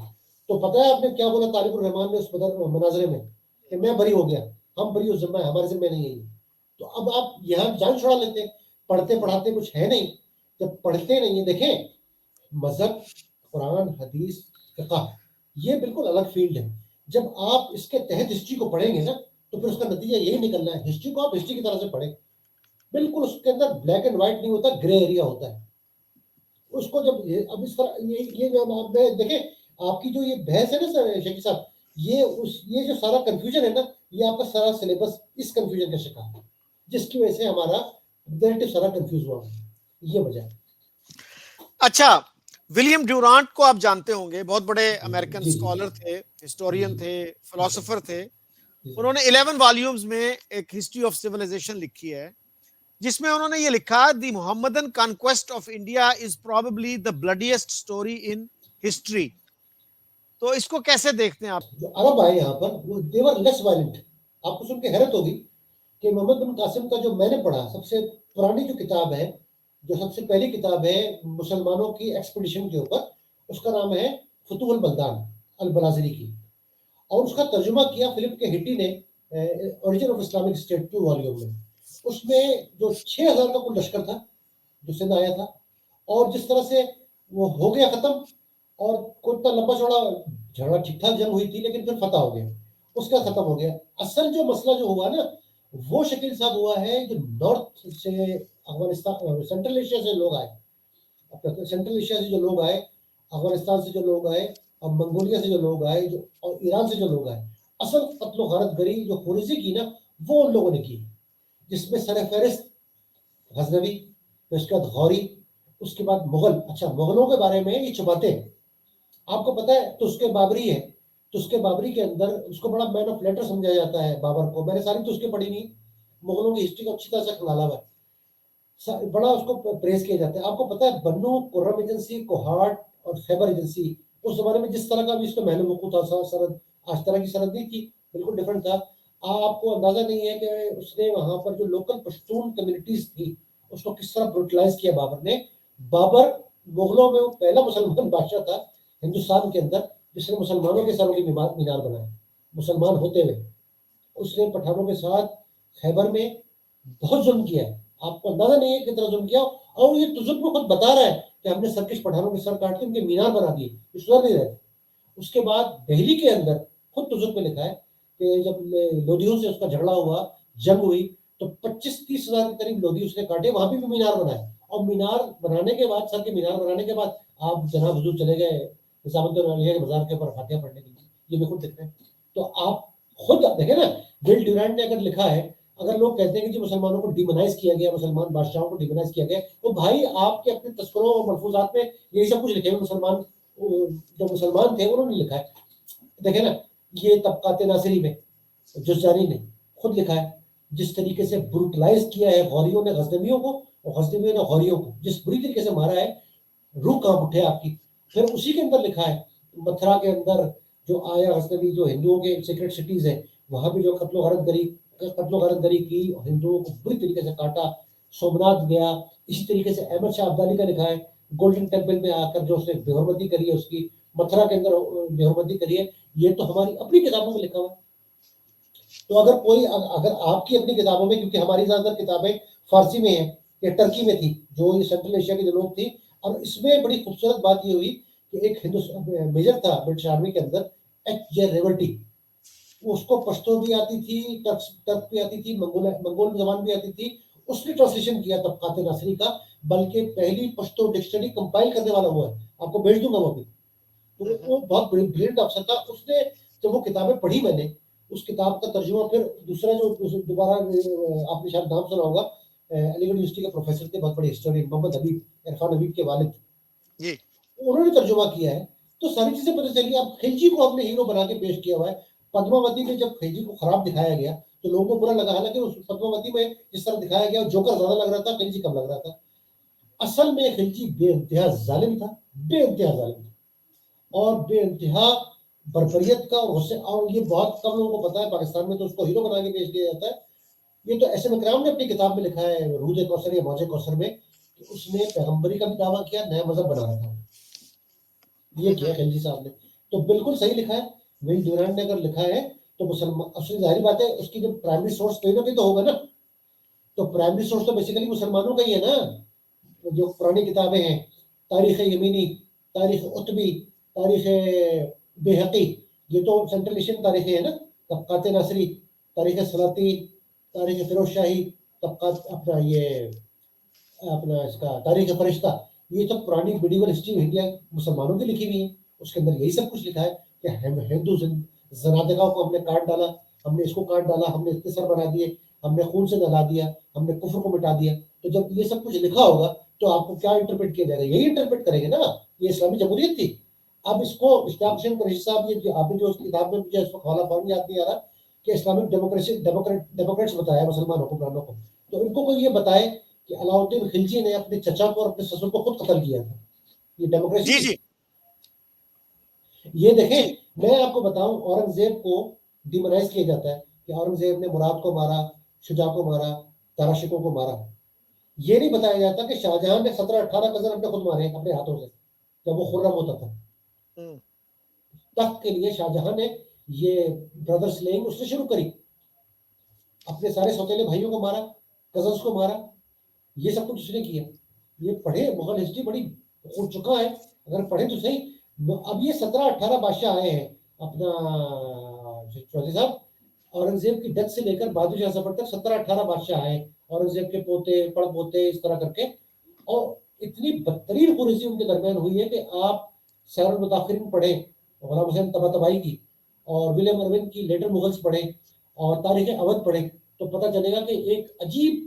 تو پتہ ہے آپ نے کیا بولا طالب الرحمان نے اس مناظرے میں کہ میں بری ہو گیا, ہم بری, اس ذمہ ہے ہمارے ذمہ نہیں ہے یہ. تو اب آپ یہاں جان چھڑا لیتے ہیں, پڑھتے پڑھاتے کچھ ہے نہیں. جب پڑھتے نہیں ہیں, دیکھیں مذہب, قرآن, حدیث, فقہ یہ بالکل الگ فیلڈ ہے. جب آپ اس کے تحت ہسٹری کو پڑھیں گے نا تو پھر اس کا نتیجہ یہی نکلنا ہے. ہسٹری کو آپ ہسٹری کی طرح سے پڑھیں, بالکل اس کے اندر بلیک اینڈ وائٹ نہیں ہوتا, گرے ایریا ہوتا ہے. اس کو جب اب اس طرح یہ دیکھیں آپ کی جو یہ بحث ہے نا سر شیخی صاحب, یہ جو سارا کنفیوژن ہے نا, یہ آپ کا سارا سلیبس اس کنفیوژن کا شکار ہے, جس کی وجہ سے ہمارا نیریٹو سارا کنفیوز ہوا ہے. یہ وجہ ہے. اچھا, ولیم ڈیورانٹ کو آپ جانتے ہوں گے, بہت بڑے امریکن جی جی اسکالر تھے, ہسٹورین تھے, فلاسفر تھے. جی. انہوں نے 11 والیومز میں ایک ہسٹری آف سیویلائزیشن لکھی ہے, جس میں انہوں نے یہ لکھا, the Mohammedan conquest of India is probably the bloodiest story in history. تو اس کو کیسے دیکھتے ہیں آپ؟ جو عرب آئے یہاں پر وہ دیور لیس وائلنٹ. آپ کو سن کے حیرت ہوگی کہ محمد بن قاسم کا جو میں نے پڑھا سب سے پرانی جو کتاب ہے, جو سب سے پہلی کتاب ہے مسلمانوں کی ایکسپیڈیشن کے اوپر, اس کا نام ہے فتوح البلدان البلازری کی, اور اس کا ترجمہ کیا فلپ کے ہٹی نے origin of Islamic state 2 volume میں. اس میں جو 6000 کا کل لشکر تھا جو سندھ آیا تھا, اور جس طرح سے وہ ہو گیا ختم, اور کوئی اتنا لمبا چوڑا جھگڑا ٹھیک ٹھاک جنگ ہوئی تھی لیکن پھر فتح ہو گیا, اس کا ختم ہو گیا. اصل جو مسئلہ جو ہوا نا وہ شکیل صاحب ہوا ہے جو نارتھ سے افغانستان, سینٹرل ایشیا سے لوگ آئے, سینٹرل ایشیا سے جو لوگ آئے, افغانستان سے جو لوگ آئے, اور منگولیا سے جو لوگ آئے, اور ایران سے جو لوگ آئے. اصل قتل و غارت گری جو خوریزی کی نا وہ ان لوگوں نے کی, جس میں سر فہرست غزنوی, اس کے بعد غوری, اس کے بعد مغل. اچھا مغلوں کے بارے میں یہ چھپاتے ہیں, آپ کو پتا ہے تسکے بابری ہے, تسکے بابری کے اندر اس کو بڑا مین آف لیٹر سمجھا جاتا ہے بابر کو. میں نے ساری تسکے پڑھی نہیں, مغلوں کی ہسٹری کو اچھی طرح سے کھنگالا ہوا ہے, بڑا اس کو پریز کیا جاتا ہے. آپ کو پتا ہے بنو, قرم ایجنسی, کوہاٹ اور خیبر ایجنسی اس زمانے میں جس طرح کا بھی اس کا محل وقوع تھا, سرحد آج طرح کی سرحد نہیں تھی, بالکل ڈفرینٹ تھا. آپ کو اندازہ نہیں ہے کہ اس نے وہاں پر جو لوکل پشتون کمیونٹیز تھی اس کو کس طرح بروٹلائز کیا بابر نے. بابر مغلوں میں وہ پہلا مسلمان بادشاہ تھا ہندوستان کے اندر جس نے مسلمانوں کے سروں کی مینار بنائے مسلمان ہوتے ہوئے. اس نے پٹھانوں کے ساتھ خیبر میں بہت ظلم کیا ہے. آپ کو اندازہ نہیں ہے کتنا ظلم کیا, اور یہ تو ظلم کو خود بتا رہا ہے کہ ہم نے سرکش پٹھانوں کے سر کاٹ کے ان کے مینار بنا دیے, یہ سدھر نہیں رہے. اس کے بعد دہلی کے اندر خود تجرب میں لکھا ہے کہ جب لودھیوں سے اس کا جھگڑا ہوا, جنگ ہوئی, تو 25-30 ہزار کے قریب لودھی اس نے کاٹے, وہاں بھی مینار بنائے. اور مینار بنانے کے بعد, سر کے مینار بنانے کے بعد آپ جناب حضور چلے گئے نظام الدین اولیا کے مزار کے اوپر فاتحہ پڑھنے کے لیے, یہ بھی خود دیکھ رہے ہیں. تو آپ خود دیکھیں نا, ول ڈیورانٹ نے اگر لکھا ہے, اگر لوگ کہتے ہیں کہ جی مسلمانوں کو ڈیمونائز کیا گیا, مسلمان بادشاہوں کو ڈیمونائز کیا گیا, تو بھائی آپ کے اپنے تذکروں اور ملفوظات میں یہی سب کچھ لکھے ہوئے. مسلمان جو مسلمان تھے انہوں نے لکھا ہے. دیکھیں نا, یہ طبقات ناصری میں جزاری نے خود لکھا ہے جس طریقے سے بروٹلائز کیا ہے غوریوں نے غزنویوں کو, اور غزنویوں نے غوریوں کو جس بری طریقے سے مارا ہے, روح کہاں اٹھے آپ کی. پھر اسی کے اندر لکھا ہے متھرا کے اندر جو آیا غزنوی, جو ہندوؤں کے سیکرٹ سٹیز ہیں, وہاں بھی جو قتل و غارت گری کی, ہندوؤں کو بری طریقے سے کاٹا. سومناتھ گیا, اسی طریقے سے احمد شاہ ابدالی کا لکھا ہے گولڈن ٹیمپل میں آ کر جو اس نے بے حرمتی کری ہے, اس کی متھرا کے اندر بے حرمتی کری ہے. یہ تو ہماری اپنی کتابوں میں لکھا ہوا ہے. تو اگر آپ کی اپنی کتابوں میں, کیونکہ ہماری زیادہ تر کتابیں فارسی میں ہیں یا ٹرکی میں تھی جو یہ سینٹرل ایشیا کے جو لوگ تھی, اور اس میں بڑی خوبصورت بات یہ ہوئی کہ ایک میجر تھا برٹش آرمی کے اندر, ایچ جے ریورٹی, اس کو پشتو بھی آتی تھی, ٹرک بھی آتی تھی, منگول زبان بھی آتی تھی. اس نے ٹرانسلیشن کیا طبقات ناصری کا, بلکہ پہلی پشتو ڈکشنری کمپائل کرنے والا ہوا ہے. آپ کو بھیج دوں گا وہ بھی. تو وہ بہت بریلینٹ افسر تھا. اس نے جب وہ کتابیں پڑھی میں نے, اس کتاب کا ترجمہ پھر دوسرا جو دوبارہ آپ نے شاید نام سنا ہوگا, علی گڑھ یونیورسٹی کے پروفیسر تھے, بہت بڑے ہسٹورین, محمد حبیب, عرفان حبیب کے والد, جی انہوں نے ترجمہ کیا ہے. تو ساری چیزیں پتہ چلی. اب خلجی کو ہم نے ہیرو بنا کے پیش کیا ہوا ہے. پدماوتی میں جب خلجی کو خراب دکھایا گیا تو لوگوں کو برا لگا, حالانکہ اس پدماوتی میں جس طرح دکھایا گیا جوکر زیادہ لگ رہا تھا, خلجی کم لگ رہا تھا. اصل میں خلجی بے انتہا ظالم تھا, بے انتہا ظالم تھا, اور بے انتہا بربریت کا غصے. اور یہ بہت کم لوگوں کو پتا ہے, پاکستان میں تو اس کو ہیرو بنا کے پیش کیا جاتا ہے. یہ تو ایس ایم اکرام نے اپنی کتاب میں لکھا ہے رود کوثر یا موج کوثر میں, کہ اس نے پیغمبری کا بھی دعویٰ کیا, نیا مذہب بنا رہا تھا. یہ کیا خلجی صاحب نے, تو بالکل صحیح لکھا ہے. ول ڈیورانٹ نے اگر لکھا ہے تو مسلمان, اصل ظاہری بات ہے اس کی جب پرائمری سورس کہیں نہ کہیں تو ہوگا نا. تو پرائمری سورس تو بیسیکلی مسلمانوں کا ہی ہے نا. جو پرانی کتابیں ہیں, تاریخ یمینی, تاریخ عتبی, تاریخ بیہقی, یہ تو سینٹرل ایشین تاریخیں ہیں نا. طبقات ناصری, تاریخ سلاطین, تاریخ فیروز شاہی, طبقات اپنا یہ اپنا اس کا تاریخ فرشتہ, یہ تو پرانی میڈیول ہسٹری انڈیا مسلمانوں کی لکھی ہوئی ہے. اس کے اندر یہی سب کچھ لکھا ہے کہ ہندو زنادقہ کو ہم نے کاٹ ڈالا, ہم نے اس کو کاٹ ڈالا, ہم نے اتنے سر بنا دیے, ہم نے خون سے نہلا دیا, ہم نے کفر کو مٹا دیا. تو جب یہ سب کچھ لکھا ہوگا تو آپ کو کیا انٹرپریٹ کیا جائے گا؟ یہی انٹرپریٹ کریں گے نا, یہ اسلامی جمہوریت تھی. اب اس کو اشتیاق حسین قریشی صاحب, یہ آپ نے جو اس کتاب میں مجھے اس وقت حوالہ فون یاد نہیں آ رہا, کہ اسلامک ڈیموکریٹس بتایا مسلمان حکمرانوں کو, تو ان کو کوئی یہ بتائے کہ علاؤدین خلجی نے اپنے چچا کو اور اپنے سسر کو خود قتل کیا تھا. یہ ڈیموکریسی جی. تھی. یہ دیکھیں, میں آپ کو بتاؤں, اورنگزیب کو ڈیمونائز کیا جاتا ہے کہ اورنگزیب نے مراد کو مارا, شجاع کو مارا, تارا شکو کو مارا. یہ نہیں بتایا جاتا کہ شاہجہاں نے 17-18 کزن اپنے خود مارے اپنے ہاتھوں سے جب وہ خرم ہوتا تھا. تخت کے لیے شاہجہاں نے یہ برادر سلینگ اس نے شروع کری, اپنے سارے سوتیلے بھائیوں کو مارا, کزنس کو مارا, یہ سب کچھ اس نے کیا. یہ پڑھے, مغل ہسٹری بڑی ہو چکا ہے, اگر پڑھے تو صحیح. اب یہ 17-18 بادشاہ آئے ہیں اپنا چودھری صاحب, اورنگزیب کی ڈیتھ سے لے کر بہادر شاہ ظفر تک 17-18 بادشاہ آئے, اورنگزیب کے پوتے پڑ پوتے اس طرح کر کے, اور اتنی بدترین خونریزی ان کے درمیان ہوئی ہے کہ آپ سیر المتاخرین پڑھیں, غلام حسین طباطبائی کی, اور ولیم ارون کی لیٹر مغلس پڑھیں, اور تاریخ اودھ پڑھیں, تو پتہ چلے گا کہ ایک عجیب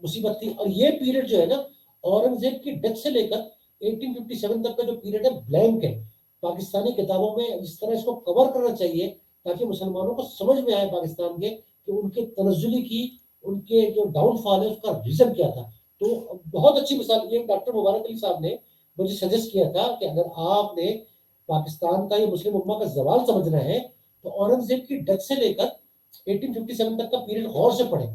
مصیبت تھی. اور یہ پیریڈ جو ہے نا, اورنگزیب کی ڈیتھ سے لے کر 1857 تک کا جو پیریڈ ہے بلینک ہے. پاکستانی کتابوں میں جس طرح اس کو کور کرنا چاہیے تاکہ مسلمانوں کو سمجھ میں آئے پاکستان کے کہ ان کے تنزلی کی, ان کے جو ڈاؤن فال ہے اس کا ریزن کیا تھا. تو بہت اچھی مثال یہ ڈاکٹر مبارک علی صاحب نے مجھے سجیسٹ کیا تھا کہ اگر آپ نے پاکستان کا یہ مسلم امہ کا زوال سمجھنا ہے تو اورنگزیب کی ڈیتھ سے لے کر 1857 تک کا پیریڈ غور سے پڑھیں,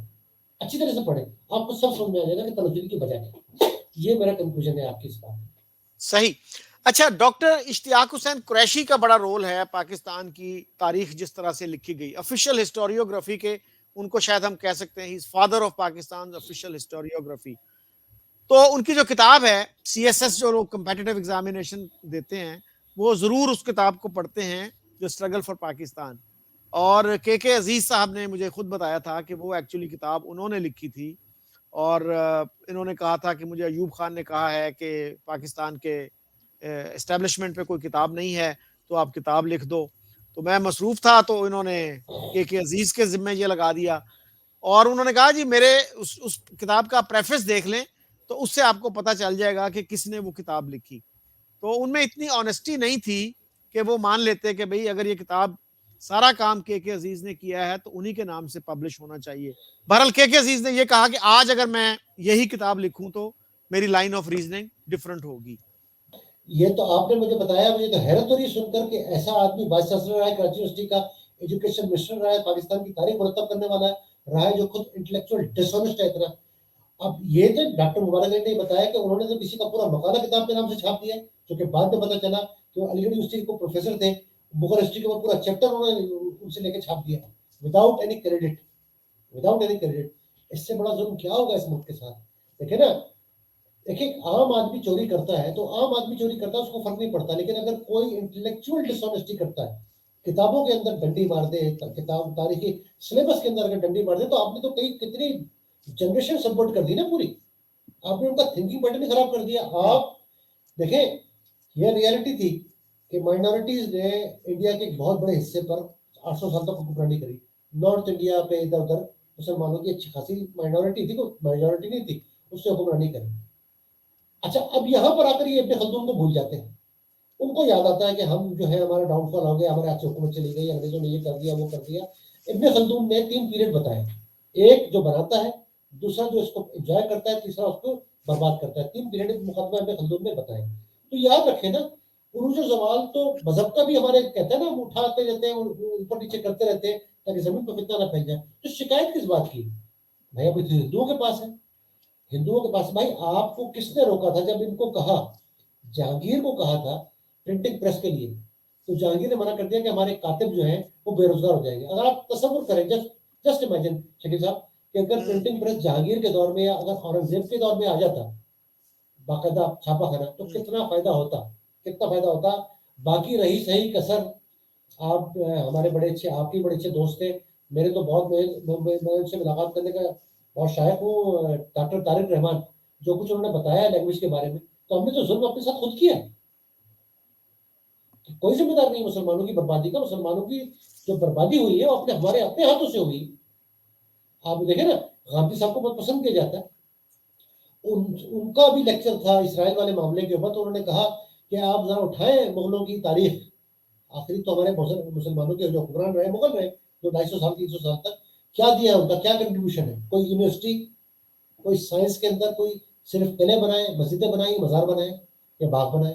اچھی طرح سے پڑھیں, آپ کو سب سمجھ میں آ جائے گا کہ تنزلی کی وجہ کیا. یہ میرا کنکلوژن ہے آپ کی اس بات. صحیح. اچھا ڈاکٹر اشتیاق حسین قریشی کا بڑا رول ہے پاکستان کی تاریخ جس طرح سے لکھی گئی, آفیشیل ہسٹوریوگرافی کے, ان کو شاید ہم کہہ سکتے ہیں father of Pakistan official historiography. تو ان کی جو کتاب ہے سی ایس ایس, جو لوگ کمپیٹیٹو ایگزامینیشن دیتے ہیں وہ ضرور اس کتاب کو پڑھتے ہیں, جو اسٹرگل فار پاکستان. اور کے عزیز صاحب نے مجھے خود بتایا تھا کہ وہ ایکچولی کتاب انہوں نے لکھی تھی, اور انہوں نے کہا تھا کہ مجھے ایوب خان نے کہا ہے کہ پاکستان کے اسٹیبلشمنٹ پہ کوئی کتاب نہیں ہے تو آپ کتاب لکھ دو. تو میں مصروف تھا تو انہوں نے کے عزیز کے ذمہ یہ لگا دیا, اور انہوں نے کہا جی میرے اس کتاب کا پریفس دیکھ لیں تو اس سے آپ کو پتہ چل جائے گا کہ کس نے وہ کتاب لکھی. تو ان میں اتنی آنیسٹی نہیں تھی کہ وہ مان لیتے کہ بھئی اگر یہ کتاب سارا کام کے عزیز نے کیا ہے تو انہی کے نام سے پبلش ہونا چاہیے. بہرحال کے عزیز نے یہ کہا کہ آج اگر میں یہی کتاب لکھوں تو میری لائن آف ریزننگ ڈفرنٹ ہوگی. یہ تو آپ نے مجھے بتایا, مجھے تو حیرت ہو رہی سن کر کہ ایسا آدمی وائس چانسلر رہا ہے کراچی یونیورسٹی کا, ایجوکیشن منسٹر رہا ہے, پاکستان کی تاریخ مرتب کرنے والا ہے, جو خود انٹلیکچوئل ڈسونسٹ ہے اتنا. اب یہ تو ڈاکٹر مبارک علی نے بتایا کہ انہوں نے تو کسی کا پورا مقالہ کتاب کے نام سے چھاپ دیا ہے, جو کہ بعد میں پتہ چلا کہ وہ علی گڑھ یونیورسٹی کے پروفیسر تھے, مغل ہسٹری کے پورا چیپٹر انہوں نے ان سے لے کے چھاپ دیا without any credit, without any credit. اس سے بڑا ظلم کیا ہوگا اس ملک کے ساتھ. دیکھیں نا, دیکھیں عام آدمی چوری کرتا ہے تو عام آدمی چوری کرتا ہے, اس کو فرق نہیں پڑتا, لیکن اگر کوئی انٹلیکچوئل ڈسونیسٹی کرتا ہے, کتابوں کے اندر ڈنڈی مار دے, کتاب تاریخی سلیبس کے اندر اگر ڈنڈی مار دے, تو آپ نے تو کتنی جنریشن سپورٹ کر دی نا پوری, آپ نے ان کا تھنکنگ پیٹرن خراب کر دیا. آپ دیکھیں یہ ریالٹی تھی کہ مائنورٹیز نے انڈیا کے ایک بہت بڑے حصے پر 800 سال تک حکمرانی کری. نارتھ انڈیا پہ ادھر ادھر مسلمانوں کی اچھی خاصی مائنورٹی تھی, کوئی میجورٹی نہیں تھی, اس سے حکمرانی کری. اچھا اب یہاں پر آ کر یہ ابن خلدون کو بھول جاتے ہیں, ان کو یاد آتا ہے کہ ہم جو ہے ہمارا ڈاؤن فال ہو گیا, ہمارے ہاتھ سے حکومت چلی گئی, انگریزوں نے یہ کر دیا وہ کر دیا. ابن خلدون نے 3 پیریڈ بتائے, ایک جو بناتا ہے, دوسرا جو اس کو انجوائے کرتا ہے, تیسرا اس کو برباد کرتا ہے. 3 پیریڈ مقدمہ ابن خلدون نے بتائے. تو یاد رکھیں نا, عروج زوال تو مذہب کا بھی ہمارے کہتے ہیں نا, ہم اٹھاتے رہتے ہیں, اوپر نیچے کرتے رہتے ہیں تاکہ زمین پر فتنہ نہ پھیل جائے. تو شکایت کس بات کی بھائی, ابھی ہندوؤں کے پاس ہے, ہندوؤں کے پاس. بھائی آپ کو کس نے روکا تھا جب ان کو کہا, جہانگیر کو کہا تھا پرنٹنگ پریس کے لیے, تو جہانگیر نے منع کر دیا کہ ہمارے کاتب جو ہیں وہ بے روزگار ہو جائیں گے. اگر آپ تصور کریں, جسٹ امیجن شکیل صاحب, کہ اگر پرنٹنگ پریس جہانگیر کے دور میں یا اگر اورنگزیب کے دور میں آ جاتا باقاعدہ چھاپا خانہ, تو کتنا فائدہ ہوتا, کتنا فائدہ ہوتا. باقی رہی صحیح کسر, آپ ہمارے بڑے اچھے, آپ کے بڑے اچھے دوست تھے, میرے تو بہت, میں ان سے ملاقات کرنے کا بہت شائق ہوں, ڈاکٹر طارق رحمان, جو کچھ انہوں نے بتایا لینگویج کے بارے میں, تو ہم نے تو ظلم اپنے ساتھ خود کیا. کوئی ذمہ دار نہیں مسلمانوں کی بربادی کا. مسلمانوں کی جو بربادی ہوئی ہے وہ ہمارے اپنے ہاتھوں سے ہوئی. آپ دیکھیں نا, غامدی صاحب کو بہت پسند کیا جاتا ہے, ان کا بھی لیکچر تھا اسرائیل والے معاملے کے اوپر, تو انہوں نے کہا کہ آپ ذرا اٹھائیں مغلوں کی تاریخ. آخری تو ہمارے مسلمانوں کے جو حکمران رہے مغل رہے, جو 250 سال 300 سال تک, کیا دیا ان کا, کیا کنٹریبیوشن ہے. کوئی یونیورسٹی, کوئی سائنس کے اندر, کوئی صرف قلعے بنائے, مسجدیں بنائی, مزار بنائے یا باغ بنائے.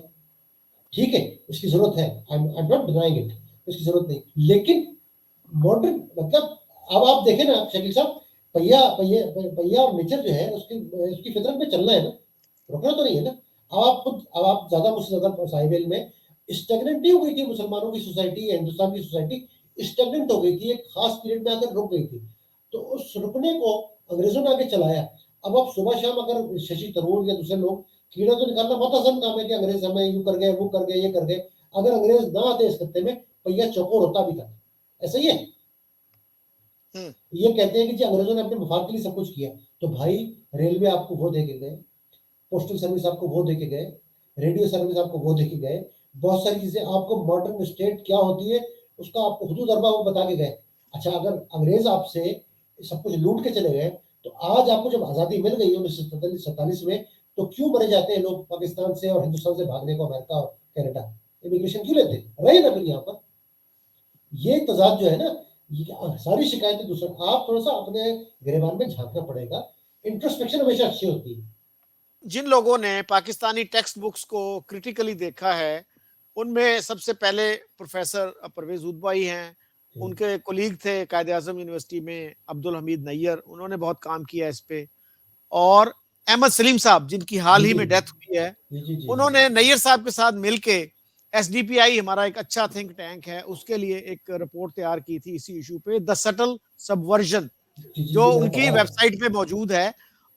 ٹھیک ہے, اس کی ضرورت ہے, I'm not denying it, اس کی ضرورت نہیں. لیکن ماڈرن مطلب اب آپ دیکھیں نا شکیل صاحب, پہیا اور نیچر جو ہے اس کی فطرت میں چلنا ہے نا, رکنا تو نہیں ہے نا. اب آپ زیادہ مجھ سے زیادہ صاحب علم میں اسٹیگننٹ نہیں ہو گئی تھی مسلمانوں کی سوسائٹی, ہندوستان کی سوسائٹی اسٹیگننٹ ہو گئی تھی, ایک خاص پیریڈ میں آ کر رک گئی تھی. تو اس رکنے کو انگریزوں نے آگے چلایا. اب آپ صبح شام اگر ششی تھرور یا دوسرے لوگ, کیڑا تو نکالنا بہت آسان کام ہے کہ انگریز ہمیں یوں کر گئے, وہ کر گئے, یہ کر گئے. اگر انگریز نہ آتے اس خطے میں, پہیا چوکور ہوتا بھی تھا. ایسا ہی ہے. یہ کہتے ہیں کہ جی انگریزوں نے اپنے مفاد کے لیے سب کچھ کیا. تو بھائی ریلوے آپ کو وہ دے کے گئے, پوسٹل سروس آپ کو وہ دے کے گئے, ریڈیو سروس آپ کو وہ دے کے گئے, بہت ساری چیزیں آپ کو ماڈرن اسٹیٹ کیا ہوتی ہے اس کا آپ کو حدود اربا وہ بتا کے گئے. اچھا اگر انگریز آپ سے سب کچھ لوٹ کے چلے گئے, تو آج آپ کو جب آزادی مل گئی 1947 میں, تو کیوں مرے جاتے ہیں لوگ پاکستان سے اور ہندوستان سے بھاگنے کو, امریکہ اور کینیڈا امیگریشن کیوں لیتے رہے نا پھر یہاں پر. یہ تضاد جو ہے نا, یہ ساری شکایتیں دوسرے, آپ تھوڑا سا اپنے گریبان میں جھانکنا پڑے گا. انٹرسپیکشن ہمیشہ اچھی ہوتی ہے. جن لوگوں نے پاکستانی ٹیکسٹ بکس کو کریٹیکلی دیکھا ہے, ان میں سب سے پہلے پروفیسر پرویز ادبائی ہیں, ان کے کولیگ تھے قائد اعظم یونیورسٹی میں عبدالحمید نیئر, انہوں نے بہت کام کیا اس پہ, اور احمد سلیم صاحب جن کی حال ہی میں ڈیتھ ہوئی ہے, انہوں نے نیئر صاحب کے ساتھ مل کے ایس ڈی پی آئی ہمارا ایک اچھا تھنک ٹینک ہے, اس کے لیے ایک رپورٹ تیار کی تھی اسی ایشو پہ, دا سٹل سبورژن, جو ان کی ویب سائٹ پہ موجود ہے.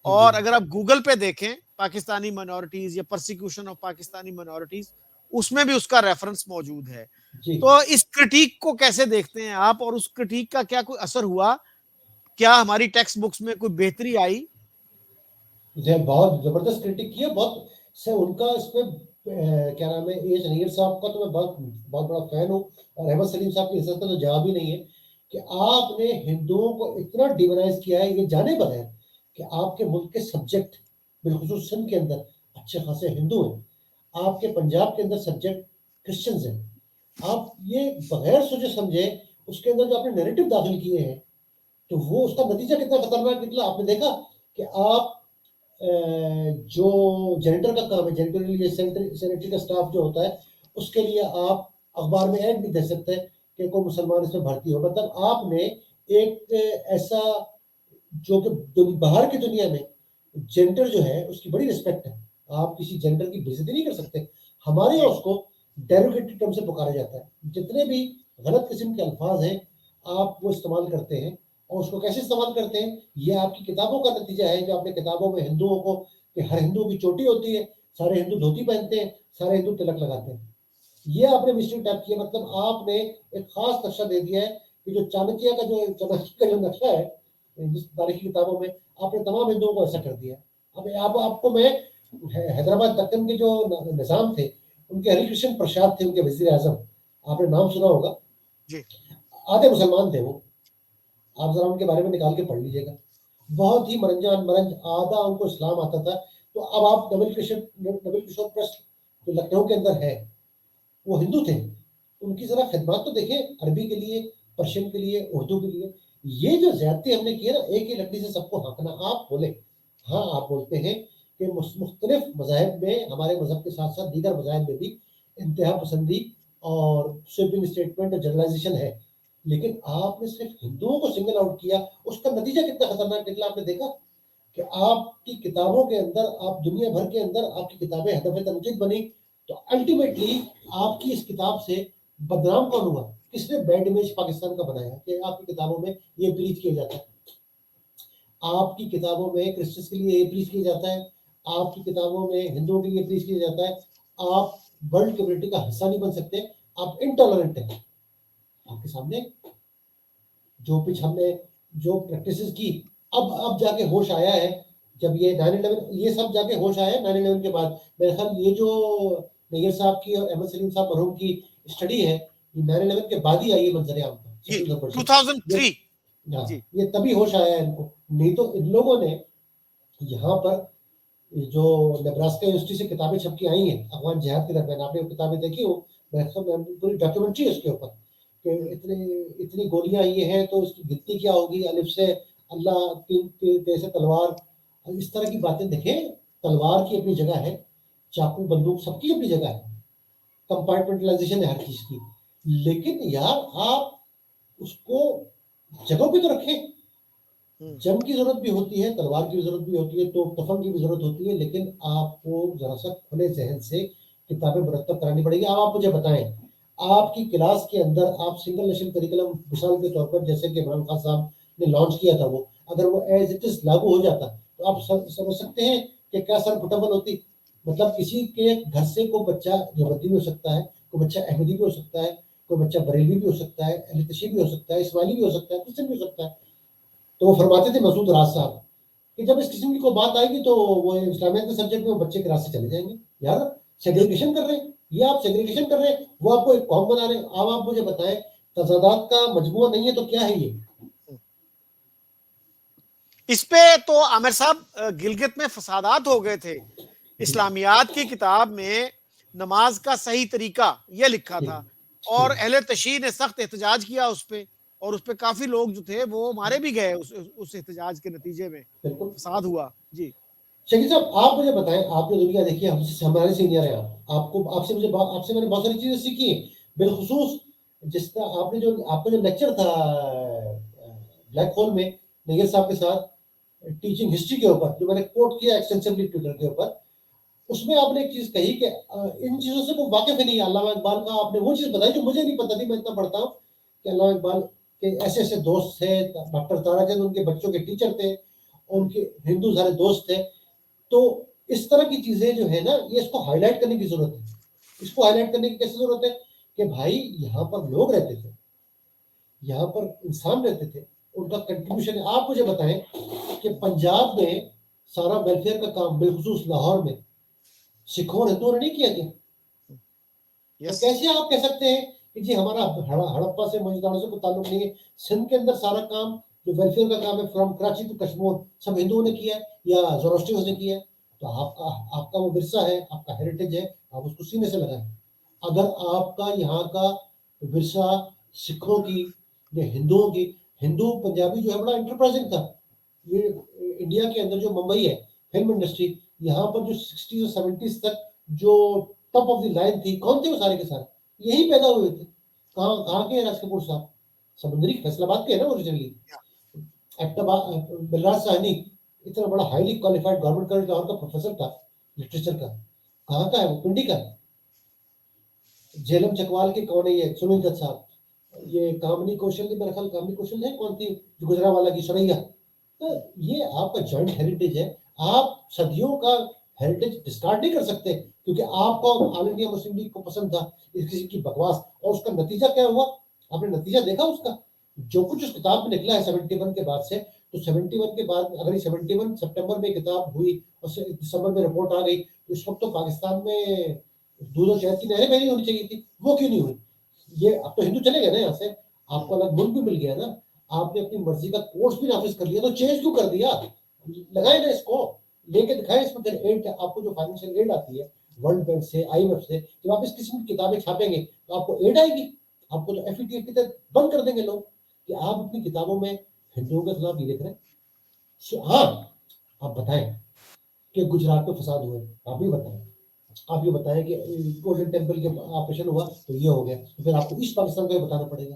اور اگر آپ گوگل پہ دیکھیں پاکستانی مائنورٹیز یا پرسیکیوشن آف پاکستانی مائنورٹیز, اس میں بھی اس کا ریفرنس موجود ہے. تو اس کرٹیک کو کیسے دیکھتے ہیں آپ, اور اس کرٹیک کا کیا کوئی اثر ہوا, کیا ہماری ٹیکسٹ بکس میں کوئی بہتری آئی؟ بہت زبردست کرٹیک کیا, بہت سے ان کا اس پہ کیا نام ہے, ایج نیئر صاحب کا تو میں بہت بڑا فین ہوں, اور احمد سلیم صاحب کی عزت کا تو جواب ہی نہیں ہے کہ آپ نے ہندوؤں کو اتنا ڈیمونائز کیا ہے یہ جانے بغیر کہ آپ کے ملک کے سبجیکٹ بالخصوص سندھ کے اندر اچھے خاصے ہندو ہیں, آپ کے پنجاب کے اندر سبجیکٹ کرسچنز ہیں. آپ یہ بغیر سوچے سمجھے اس کے اندر جو آپ نے نیریٹو داخل کیے ہیں, تو وہ اس کا نتیجہ کتنا خطرناک نکلا. آپ نے دیکھا کہ آپ جو جینیٹر کا کام ہے, جینیٹر سینیٹری کا سٹاف جو ہوتا ہے, اس کے لیے آپ اخبار میں ایڈ نہیں دے سکتے کہ کوئی مسلمان اس میں بھرتی ہو. مطلب آپ نے ایک ایسا جو کہ باہر کی دنیا میں جینڈر جو ہے اس کی بڑی رسپیکٹ ہے, آپ کسی جینڈر کی بے عزتی نہیں کر سکتے. ہمارے یہاں اس کو ڈیروگیٹری ٹرم سے پکارا جاتا ہے. جتنے بھی غلط قسم کے الفاظ ہیں آپ وہ استعمال کرتے ہیں, اور اس کو کیسے استعمال کرتے ہیں یہ آپ کی کتابوں کا نتیجہ ہے. جو آپ نے کتابوں میں ہندوؤں کو کہ ہر ہندو کی چوٹی ہوتی ہے, سارے ہندو دھوتی پہنتے ہیں, سارے ہندو تلک لگاتے ہیں, یہ آپ نے مسٹری ٹائپ کیا. مطلب آپ نے ایک خاص نقشہ دے دیا ہے کہ جو چانکیہ کا جو نقشہ ہے تاریخی کتابوں میں, آپ نے تمام ہندوؤں کو ایسا کر دیا. اب آپ کو میں حیدرآباد دکن کے جو نظام تھے, ان کے ہری کرشن پرساد تھے, ان کے وزیر اعظم, آپ نے نام سنا ہوگا, آدھے مسلمان تھے وہ, آپ ذرا ان کے بارے میں نکال کے پڑھ لیجیے گا. بہت ہی مرنجان مرنج, آدھا ان کو اسلام آتا تھا. تو اب آپ نبل کشور پرس جو لکھنؤ کے اندر ہے وہ ہندو تھے, ان کی ذرا خدمات تو دیکھیں عربی کے لیے, پرشین کے لیے, اردو کے لیے. یہ جو زیادتی ہم نے کی ہے نا, ایک ہی لکڑی سے سب کو ہانکنا. آپ بولیں, ہاں آپ بولتے ہیں کہ مختلف مذاہب میں, ہمارے مذہب کے ساتھ ساتھ دیگر مذاہب میں بھی انتہا پسندی اور سویپنگ اسٹیٹمنٹ اور جنرلائزیشن ہے, لیکن آپ نے صرف ہندوؤں کو سنگل آؤٹ کیا. اس کا نتیجہ کتنا خطرناک نکلا. آپ نے دیکھا کہ آپ کی کتابوں کے اندر, آپ دنیا بھر کے اندر آپ کی کتابیں ہدف تنقید بنی, تو الٹیمیٹلی آپ کی اس کتاب سے بدنام کون ہوا؟ کس نے بیڈ امیج پاکستان کا بنایا کہ آپ کی کتابوں میں یہ پریچ کیا جاتا ہے, آپ کی کتابوں میں کرسچنس کے لیے یہ پریچ کیا جاتا ہے, آپ کی کتابوں میں ہندوؤں کے لیے پریچ کیا جاتا ہے. آپ ورلڈ کمیونٹی کا حصہ نہیں بن سکتے, آپ انٹالرنٹ ہیں. آپ کے سامنے جو پچھ ہم نے جو پریکٹسز کی, اب جا کے ہوش آیا ہے. جب یہ 9/11 یہ سب جا کے ہوش آیا ہے 9/11 کے بعد. میرے خیال یہ جو نیئر صاحب کی اور احمد سلیم صاحب مرحوم کی اسٹڈی ہے, یہ 9/11 کے بعد ہی آئی ہے منظر عام پر. 2003 یہ تبھی ہوش آیا ہے ان کو, نہیں تو ان لوگوں نے یہاں پر جو نیبراسکا یونیورسٹی سے کتابیں چھپ کے آئی ہیں افغان جہاد کے درمیان, آپ نے وہ کتابیں دیکھی ہو, پوری ڈاکیومنٹری ہے اس کے اوپر کہ اتنی گولیاں یہ ہیں تو اس کی گنتی کیا ہوگی, الف سے اللہ, تین سے تلوار, اس طرح کی باتیں. دیکھیں تلوار کی اپنی جگہ ہے, چاقو بندوق سب کی اپنی جگہ ہے, کمپارٹمنٹلائزیشن ہے ہر چیز کی, لیکن یار آپ اس کو جگہوں پہ تو رکھیں. جنگ کی ضرورت بھی ہوتی ہے, تلوار کی ضرورت بھی ہوتی ہے, تو تفنگ کی بھی ضرورت ہوتی ہے, لیکن آپ کو ذرا سا کھلے ذہن سے کتابیں مرتب کرانی پڑے گی. اب آپ مجھے بتائیں, آپ کی کلاس کے اندر آپ سنگل نیشنل کریکلم مثال کے طور پر جیسے کہ عمران خان صاحب نے لانچ کیا تھا, وہ اگر وہ ایز اٹ از لاگو ہو جاتا تو آپ سمجھ سکتے ہیں کہ کیا سر پھٹبل ہوتی. مطلب کسی کے گھر سے کوئی بچہ دیوبندی بھی ہو سکتا ہے, کوئی بچہ احمدی بھی ہو سکتا ہے, کوئی بچہ بریلوی بھی ہو سکتا ہے, اہل تشیع بھی ہو سکتا ہے, اسماعیلی بھی ہو سکتا ہے, کرسچن بھی ہو سکتا ہے. تو وہ فرماتے تھے مسعود راز صاحب کہ جب اس قسم کی کوئی بات آئے گی تو وہ اسلامیت کے سبجیکٹ میں وہ بچے کلاس سے چلے جائیں گے. یار سیگریگیشن کر رہے ہیں, یہ آپ سیگریگیشن کر رہے ہیں, وہ آپ کو ایک قوم بنا رہے ہیں. اب آپ مجھے بتائیں تضادات کا مجموعہ نہیں ہے تو کیا ہے یہ؟ اس پہ تو عامر صاحب گلگت میں فسادات ہو گئے تھے. اسلامیات کی کتاب میں نماز کا صحیح طریقہ یہ لکھا تھا, اور اہل تشیع نے سخت احتجاج کیا اس پہ, اور اس پہ کافی لوگ جو تھے وہ مارے بھی گئے اس احتجاج کے نتیجے میں, فساد ہوا. جی شکیل صاحب آپ مجھے بتائیں, آپ نے دنیا دیکھی ہے, ہمارے سینئر ہیں آپ سے میں نے بہت ساری چیزیں سیکھی ہیں, بالخصوص جس طرح آپ کا جو لیکچر تھا بلیک ہول میں نیر صاحب کے ساتھ ٹیچنگ ہسٹری کے اوپر، جو میں نے کوٹ کیا ایکسٹینسولی ٹویٹر کے اوپر، اس میں آپ نے ایک چیز کہی کہ ان چیزوں سے وہ واقف ہی نہیں ہے. علامہ اقبال کا آپ نے وہ چیز بتائی جو مجھے نہیں پتا تھی، میں اتنا پڑھتا ہوں کہ علامہ اقبال کے ایسے ایسے دوست تھے. ڈاکٹر تارا چند ان کے بچوں کے ٹیچر تھے، ان کے ہندو سارے دوست تھے. تو اس طرح کی چیزیں جو ہے نا، یہ اس کو ہائی لائٹ کرنے کی ضرورت ہے. اس کو ہائی لائٹ کرنے کی کیسے ضرورت ہے کہ بھائی یہاں پر لوگ رہتے تھے، یہاں پر انسان رہتے تھے، ان کا کنٹریبیوشن ہے. آپ مجھے بتائیں کہ پنجاب میں سارا ویلفیئر کا کام بالخصوص لاہور میں سکھوں اور ہندوؤں نے نہیں کیا کیا؟ تو یس کیسے آپ کہہ سکتے ہیں کہ جی ہمارا ہڑپا سے موجودہ سے کوئی تعلق نہیں ہے؟ سندھ کے اندر سارا کام جو ویلفیئر کا کام ہے فرام کراچی ٹو کشمیر سب ہندوؤں نے کیا ہے یا زوروسٹریئنز نے کیا ہے. تو آپ کا وہ ورثہ ہے، آپ کا ہیریٹیج ہے، آپ اس کو سینے سے لگائیں. اگر آپ کا یہاں کا ورثہ سکھوں کی یا ہندوؤں کی، ہندو پنجابی جو ہے بڑا انٹرپرائزنگ تھا. یہ انڈیا کے اندر جو ممبئی ہے فلم انڈسٹری، یہاں پر جو 60s اور 70s تک جو ٹاپ آف دی لائن تھی، کون تھے وہ سارے کے سارے؟ یہی پیدا ہوئے تھے. کہاں کے ہیں راج کپور صاحب؟ سمندری فیصل آباد کے ہیں نا اوریجنلی. بلراج ساہنی اتنا بڑا highly qualified government college Lahore کا پروفیسر تھا لٹریچر کا، کہاں کا ہے وہ؟ پنڈی کا ہے. جیلم چکوال کے کون ہے یہ؟ سنیل دت صاحب. یہ کامنی کوشل کی میرا خیال کامنی کوشل ہے کون تھی جو گجرانوالہ کی سریا. تو یہ آپ کا جوائنٹ ہیریٹیج ہے. آپ صدیوں کا ہیریٹیج ڈسکارڈ نہیں کر سکتے کیونکہ آپ کو آل انڈیا مسلم لیگ کو پسند تھا اس کسی کی بکواس. اور اس کا نتیجہ کیا ہوا؟ آپ نے نتیجہ دیکھا اس کا؟ جو کچھ اس کتاب میں نکلا ہے 71 کے بعد سے، تو 71 کے بعد اگر یہ 71 سپٹمبر میں کتاب ہوئی اور دسمبر میں رپورٹ آ گئی، اس وقت تو پاکستان میں دودھ اور شہد کی نہریں بہنی ہونی چاہیے تھی، وہ کیوں نہیں ہوئی؟ یہ اب تو ہندو چلے گئے نا یہاں سے، آپ کو الگ ملک بھی مل گیا نا، آپ نے اپنی مرضی کا کورس بھی نافذ کر لیا، تو چینج کیوں کر دیا؟ لگائے نا اس کو، لے کے دکھائے. اس میں پھر ایڈ آپ کو جو فائنینشیل ایڈ آتی ہے ورلڈ بینک سے، آئی ایم ایف سے، جب آپ اس قسم کی کتابیں چھاپیں گے تو آپ کو ایڈ آئے گی. آپ کو تو ایف ای ٹی ایف کی طرح بند کر دیں گے لوگ کہ آپ اپنی کتابوں میں ہندوؤں کے خلاف یہ لکھ رہے ہیں. ہاں آپ بتائیں کہ گجرات میں فساد ہوئے، آپ بھی بتائیں. آپ یہ بتائیں کہ گولڈن ٹیمپل کے آپریشن ہوا تو یہ ہو گیا، تو پھر آپ کو ایسٹ پاکستان کا یہ بتانا پڑے گا،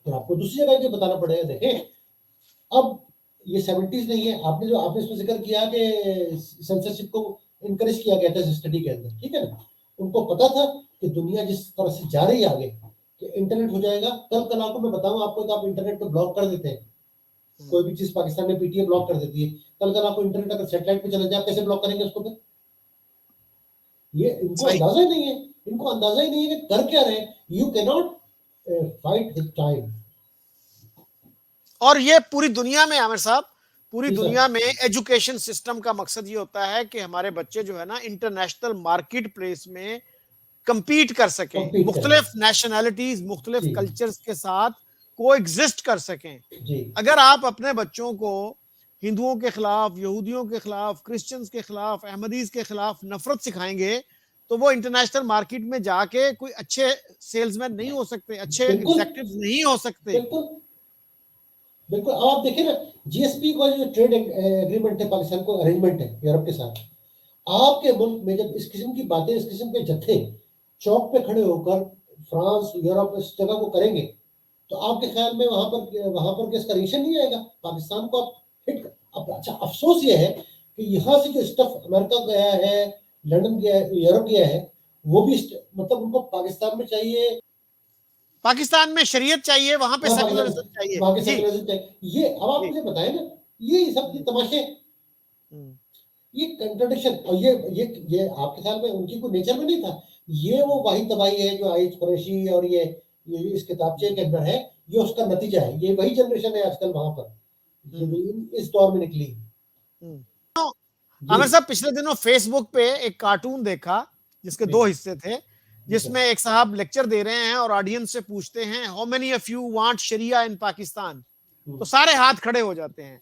پھر آپ کو دوسری جگہ یہ بتانا پڑے گا. دیکھیں اب یہ 70s نہیں ہے. آپ نے اس میں ذکر کیا کہ سینسرشپ کو انکریج کیا گیا تھا اسٹڈی کے اندر، ٹھیک ہے نا. ان کو پتا تھا کہ دنیا جس طرح سے جا رہی ہے آگے کہ انٹرنیٹ ہو جائے گا. کل آپ کو میں بتاؤں آپ کو، تو آپ انٹرنیٹ پہ بلاک کر دیتے ہیں کوئی بھی چیز. پاکستان میں پی ٹی اے بلاک کر دیتی ہے. کل آپ کو انٹرنیٹ اگر سیٹلائٹ پہ چلے جائے آپ کیسے بلاک کریں گے اس کو؟ پھر یہ ان کو اندازہ ہی نہیں ہے، ان کو اندازہ ہی نہیں ہے کہ کر کیا رہے ہیں. یو کی ناٹ فائٹ ہز ٹائم. اور یہ پوری دنیا میں عامر صاحب، پوری جی سر. دنیا میں ایجوکیشن سسٹم کا مقصد یہ ہوتا ہے کہ ہمارے بچے جو ہے نا انٹرنیشنل مارکیٹ پلیس میں کمپیٹ کر سکیں، کمپیٹ کریں. مختلف نیشنلٹیز، مختلف جی کلچرز کے ساتھ کو ایگزسٹ کر سکیں. جی اگر آپ اپنے بچوں کو ہندوؤں کے خلاف، یہودیوں کے خلاف، کرسچنز کے خلاف، احمدیز کے خلاف نفرت سکھائیں گے تو وہ انٹرنیشنل مارکیٹ میں جا کے کوئی اچھے سیلز مین نہیں ہو سکتے، اچھے بالکل ایگزیکٹو نہیں ہو سکتے. بالکل بالکل. اب آپ دیکھیں نا جی ایس پی کا جو ٹریڈ ایگریمنٹ ہے پاکستان کو ارینجمنٹ ہے یورپ کے ساتھ، آپ کے ملک میں جب اس قسم کی باتیں، اس قسم کے جتھے چوک پہ کھڑے ہو کر فرانس، یورپ اس جگہ کو کریں گے تو آپ کے خیال میں وہاں پر کس کا ریشن نہیں آئے گا پاکستان کو؟ اب اچھا افسوس یہ ہے کہ یہاں سے جو اسٹف امریکہ گیا ہے، لندن گیا ہے، یورپ گیا ہے، وہ بھی مطلب ان کو پاکستان میں چاہیے، پاکستان میں شریعت چاہیے، وہاں پہ سیکولرزم چاہیے. وہاں کے جی سیکولرزم چاہیے. یہ اب آپ جی مجھے بتائیں نا، یہ سب کی تماشے، یہ کنٹرڈکشن. اور یہ آپ کے خیال میں ان کی کوئی نیچر میں نہیں تھا؟ یہ وہ واحد تباہی ہے جو آئیز قریشی اور یہ اس کتابچے کے اندر ہے، یہ اس کا نتیجہ ہے. یہ وہی جنریشن ہے آج کل وہاں پر اس دور میں نکلی. عامر صاحب پچھلے دنوں فیس بک پہ ایک کارٹون دیکھا جس کے 2 حصے تھے، جس میں ایک صاحب لیکچر دے رہے ہیں اور آڈینس سے پوچھتے ہیں how many of you want sharia in Pakistan, تو سارے ہاتھ کھڑے ہو جاتے ہیں.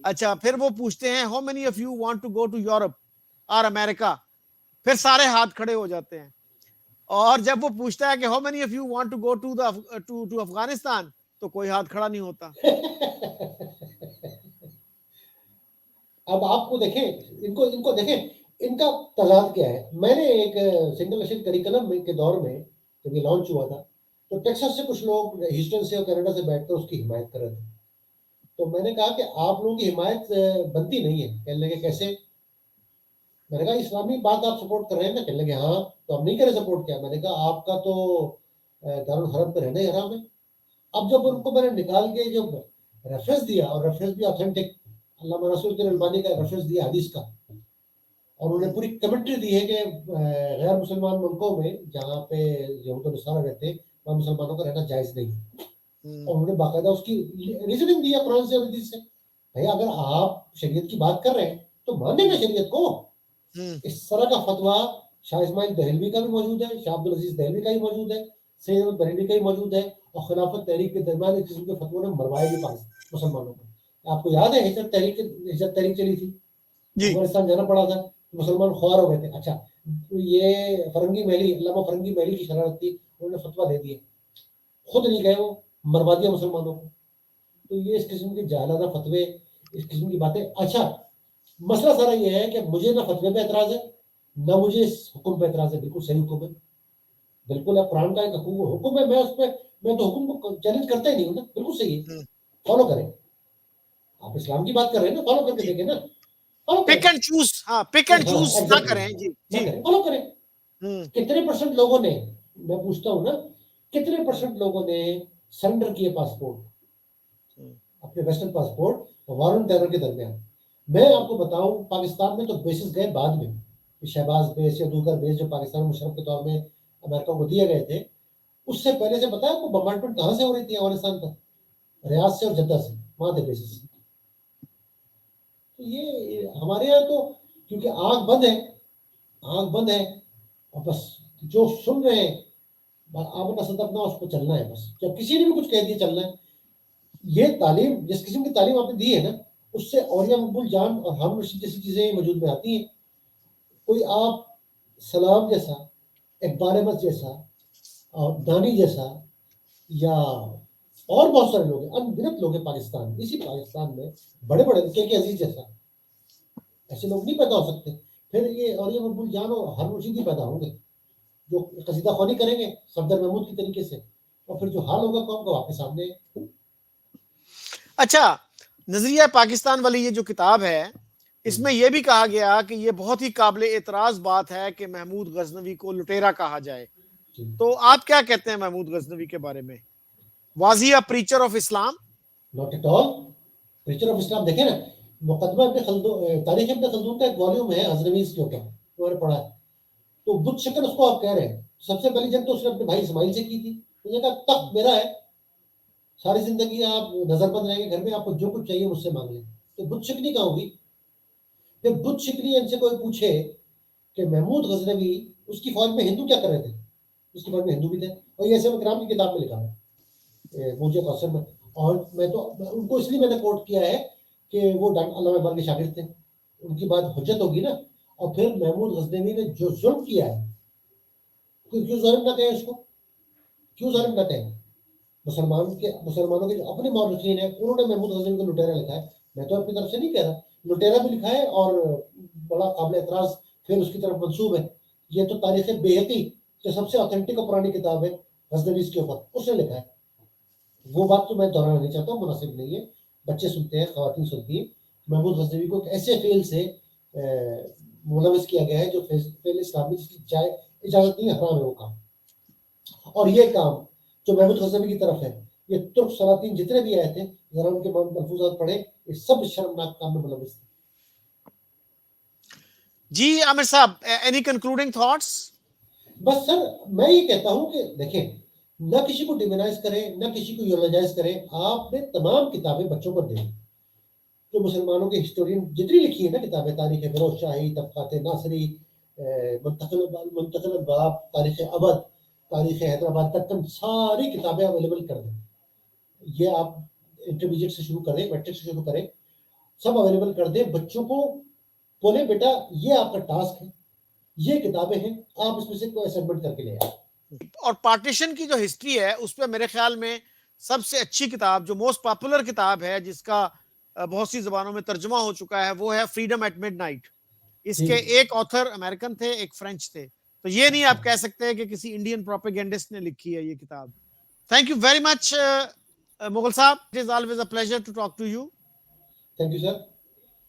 اچھا پھر وہ پوچھتے ہیں how many of you want to go to Europe اور امریکہ، پھر سارے ہاتھ کھڑے ہو جاتے ہیں. اور جب وہ پوچھتا ہے کہ how many of you want to go to Afghanistan, تو کوئی ہاتھ کھڑا نہیں ہوتا. اب آپ کو دیکھیں، ان کو دیکھیں ان کا تضاد کیا ہے. میں نے ایک سنگل ایشن کریکلم کے دور میں جب یہ لانچ ہوا تھا تو ٹیکساس سے کچھ لوگ ہیوسٹن سے اور کینیڈا سے بیٹھ کر اس کی حمایت کر رہے تھے. تو میں نے کہا کہ آپ لوگوں کی حمایت بنتی نہیں ہے. کہنے لگے کیسے؟ میں نے کہا اسلامی بات آپ سپورٹ کر رہے ہیں نا؟ کہنے لگے ہاں. تو ہم نہیں کرے سپورٹ. کیا؟ میں نے کہا آپ کا تو دارالحرم پہ رہنا ہی حرام ہے. اب جب ان کو میں نے نکال کے جب ریفرنس دیا, اور ریفرنس بھی آتھینٹک علامہ ناصر الدین البانی کا ریفرنس دیا حدیث کا, اور انہوں نے پوری کمنٹری دی ہے کہ غیر مسلمان ملکوں میں جہاں پہ یہود و نصارہ رہتے ہیں وہاں مسلمانوں کا رہنا جائز نہیں ہے. اور انہوں نے باقاعدہ اس کی ریزننگ دیا قرآن سے اور حدیث سے. بھائی اگر آپ شریعت کی بات کر رہے ہیں تو مانیں نا شریعت کو. اس طرح کا فتویٰ شاہ اسماعیل دہلوی کا بھی موجود ہے, شاہ عبدالعزیز دہلوی کا بھی موجود ہے, سید احمد بریلوی کا بھی موجود ہے, اور خلافت تحریک کے درمیان ایک قسم کے فتووں نے مروایا بھی مسلمانوں کو. آپ کو یاد ہے ہجرت تحریک چلی تھی, افغانستان جانا پڑا تھا, مسلمان خوار ہو گئے تھے. اچھا یہ فرنگی محلی, علامہ فرنگی محلی کی شرارت تھی, انہوں نے فتویٰ دے دیا, خود نہیں گئے, وہ مروا دیا مسلمانوں کو. تو یہ اس قسم کے جہالانہ فتوے, اس قسم کی باتیں. اچھا مسئلہ سارا یہ ہے کہ مجھے نہ فتوے پہ اعتراض ہے نہ مجھے اس حکم پہ اعتراض ہے. بالکل صحیح حکم ہے, بالکل ہے, قرآن کا ایک حکم ہے. میں اس پہ میں تو حکم کو چیلنج کرتا ہی نہیں ہوں نا. بالکل صحیح ہے, فالو کریں. آپ اسلام کی بات کر رہے ہیں نا, فالو کر کے دیکھیں نا. پک اینڈ چوز, ہاں پک اینڈ چوز نہ کریں. جی نہ کریں, فالو کریں. کتنے پرسنٹ لوگوں نے, میں پوچھتا ہوں نا, کتنے پرسنٹ لوگوں نے سرنڈر کیے پاسپورٹ, اپنے western passport war on terror کے درمیان؟ میں آپ کو بتاؤں پاکستان میں تو بیسز گئے بعد میں, شہباز بیس یا دوسرا بیس جو پاکستان مشرف کے طور میں امریکہ کو دیے گئے تھے, اس سے پہلے سے بتایا آپ کو بمبارڈمنٹ کہاں سے ہو رہی تھی افغانستان پر؟ ریاض سے اور جدہ سے, وہاں تھے بیسز. تو یہ ہمارے یہاں تو کیونکہ آنکھ بند ہے, آنکھ بند ہے, اور بس جو سن رہے ہیں آپ اپنا صدقنا اس پہ چلنا ہے. بس جب کسی نے بھی کچھ کہہ دیا چلنا ہے. یہ تعلیم, جس قسم کی تعلیم آپ نے دی ہے نا, اس سے اولیاء مقبول جان اور ہارون رشید جیسی چیزیں وجود میں آتی ہیں. کوئی آپ سلام جیسا, اقبال احمد جیسا, اور دانی جیسا, یا اور بہت سارے لوگ ہیں, ان گنت لوگ ہیں پاکستان, اسی پاکستان میں بڑے بڑے کے عزیز جیسا, ایسے لوگ نہیں پیدا ہو سکتے. پھر یہ اولیاء مقبول جان اور ہارون رشید ہی پیدا ہوں گے جو قصیدہ خوانی کریں گے صفدر محمود کی طریقے سے, اور پھر جو حال ہوگا قوم کا آپ کے سامنے. اچھا, نظریہ پاکستان والی یہ جو کتاب ہے, اس میں یہ بھی کہا گیا کہ یہ بہت ہی قابل اعتراض بات ہے کہ محمود غزنوی کو لٹیرا کہا جائے. تو آپ کیا کہتے ہیں محمود غزنوی کے بارے میں؟ Was he a preacher of Islam? Not at all preacher of Islam. دیکھیں نا, مقدمہ ابن خلدون, تاریخ ابن خلدون کا ایک والیوم ہے غزنویز کے اوپر, میں نے پڑھا ہے. تو بت شکن اس کو آپ کہہ رہے ہیں. سب سے پہلی جنگ تو اس نے اپنے بھائی اسماعیل سے کی تھی. اس نے کہا تخت میرا ہے, ساری زندگی آپ نظر بند رہیں گے گھر میں, آپ کو جو کچھ چاہیے مجھ سے مانگ لیں. تو بت شکنی کہاں ہوگی؟ جب بت شکنی ان سے کوئی پوچھے کہ محمود غزنوی اس کی فوج میں ہندو کیا کر رہے تھے, اس کی فوج میں ہندو بھی تھے. اور یہ ایسے کرام کی کتاب میں لکھا ہے مجھے قاسم میں, اور میں تو ان کو اس لیے میں نے کوٹ کیا ہے کہ وہ علامہ اقبال کے شاگرد تھے, ان کی بات حجت ہوگی نا. اور پھر محمود غزنوی نے جو ظلم کیا ہے, کیوں ظالم نہ کہیں اس کو, کیوں ظالم نہ کہیں؟ مسلمانوں کے جو اپنے مورخین ہیں انہوں نے محمود غزنوی کو لٹیرا لکھا ہے. میں تو اپنی طرف سے نہیں کہہ رہا, لٹیرا بھی لکھا ہے اور بڑا قابل اعتراض پھر اس کی طرف منسوب ہے. یہ تو تاریخ بیہقی جو سب سے اوتھینٹک اور پرانی کتاب ہے غزنوی کے اوپر, اس نے لکھا ہے. وہ بات تو میں دہرانا نہیں چاہتا ہوں, مناسب نہیں ہے. بچے سنتے ہیں, خواتین سنتی ہیں. محمود غزنوی کو ایک ایسے فعل سے ملوث کیا گیا ہے جو فعل اسلامی جس کی اجازت نہیں, حرام ہے وہ کام. اور یہ کام جو محمود غزنوی کی طرف ہے, یہ ترک سلاطین جتنے بھی آئے تھے, ذرا ان کے ملفوظات پڑھیں, یہ سب شرمناک کام میں ملوث تھے. جی عامر صاحب, اینی کنکلوڈنگ تھاٹس؟ بس سر میں یہ کہتا ہوں کہ دیکھیں, نہ کسی کو ڈیمونائز کریں, نہ کسی کو یولوجائز کریں. آپ نے تمام کتابیں بچوں کو دیں جو مسلمانوں کے ہسٹورین جتنی لکھی ہیں نا کتابیں, تاریخ فیروز شاہی, طبقات ناصری, منتقل الباب, تاریخ ابد, تاریخ حیدرآباد تک, ساری کتابیں اویلیبل کر دیں. یہ آپ انٹرمیڈیٹ سے شروع کریں, میٹرک سے شروع کریں, سب اویلیبل کر دیں. بچوں کو بولے بیٹا یہ آپ کا ٹاسک ہے, یہ کتابیں ہیں, آپ اس میں سے کوئی اسائنمنٹ کر کے لے آئیں. اور پارٹیشن کی جو ہسٹری ہے اس پہ میرے خیال میں سب سے اچھی کتاب, جو موسٹ پاپولر کتاب ہے, جس کا بہت سی زبانوں میں ترجمہ ہو چکا ہے, وہ ہے فریڈم ایٹ مڈ نائٹ. اس کے ایک آتھر امریکن تھے, ایک فرینچ تھے. تو یہ نہیں آپ کہہ سکتے کہ کسی انڈین پروپیگینڈسٹ نے لکھی ہے یہ کتاب. Thank you very much, Mughal Saab. It is always a pleasure to talk to you. Thank you, sir.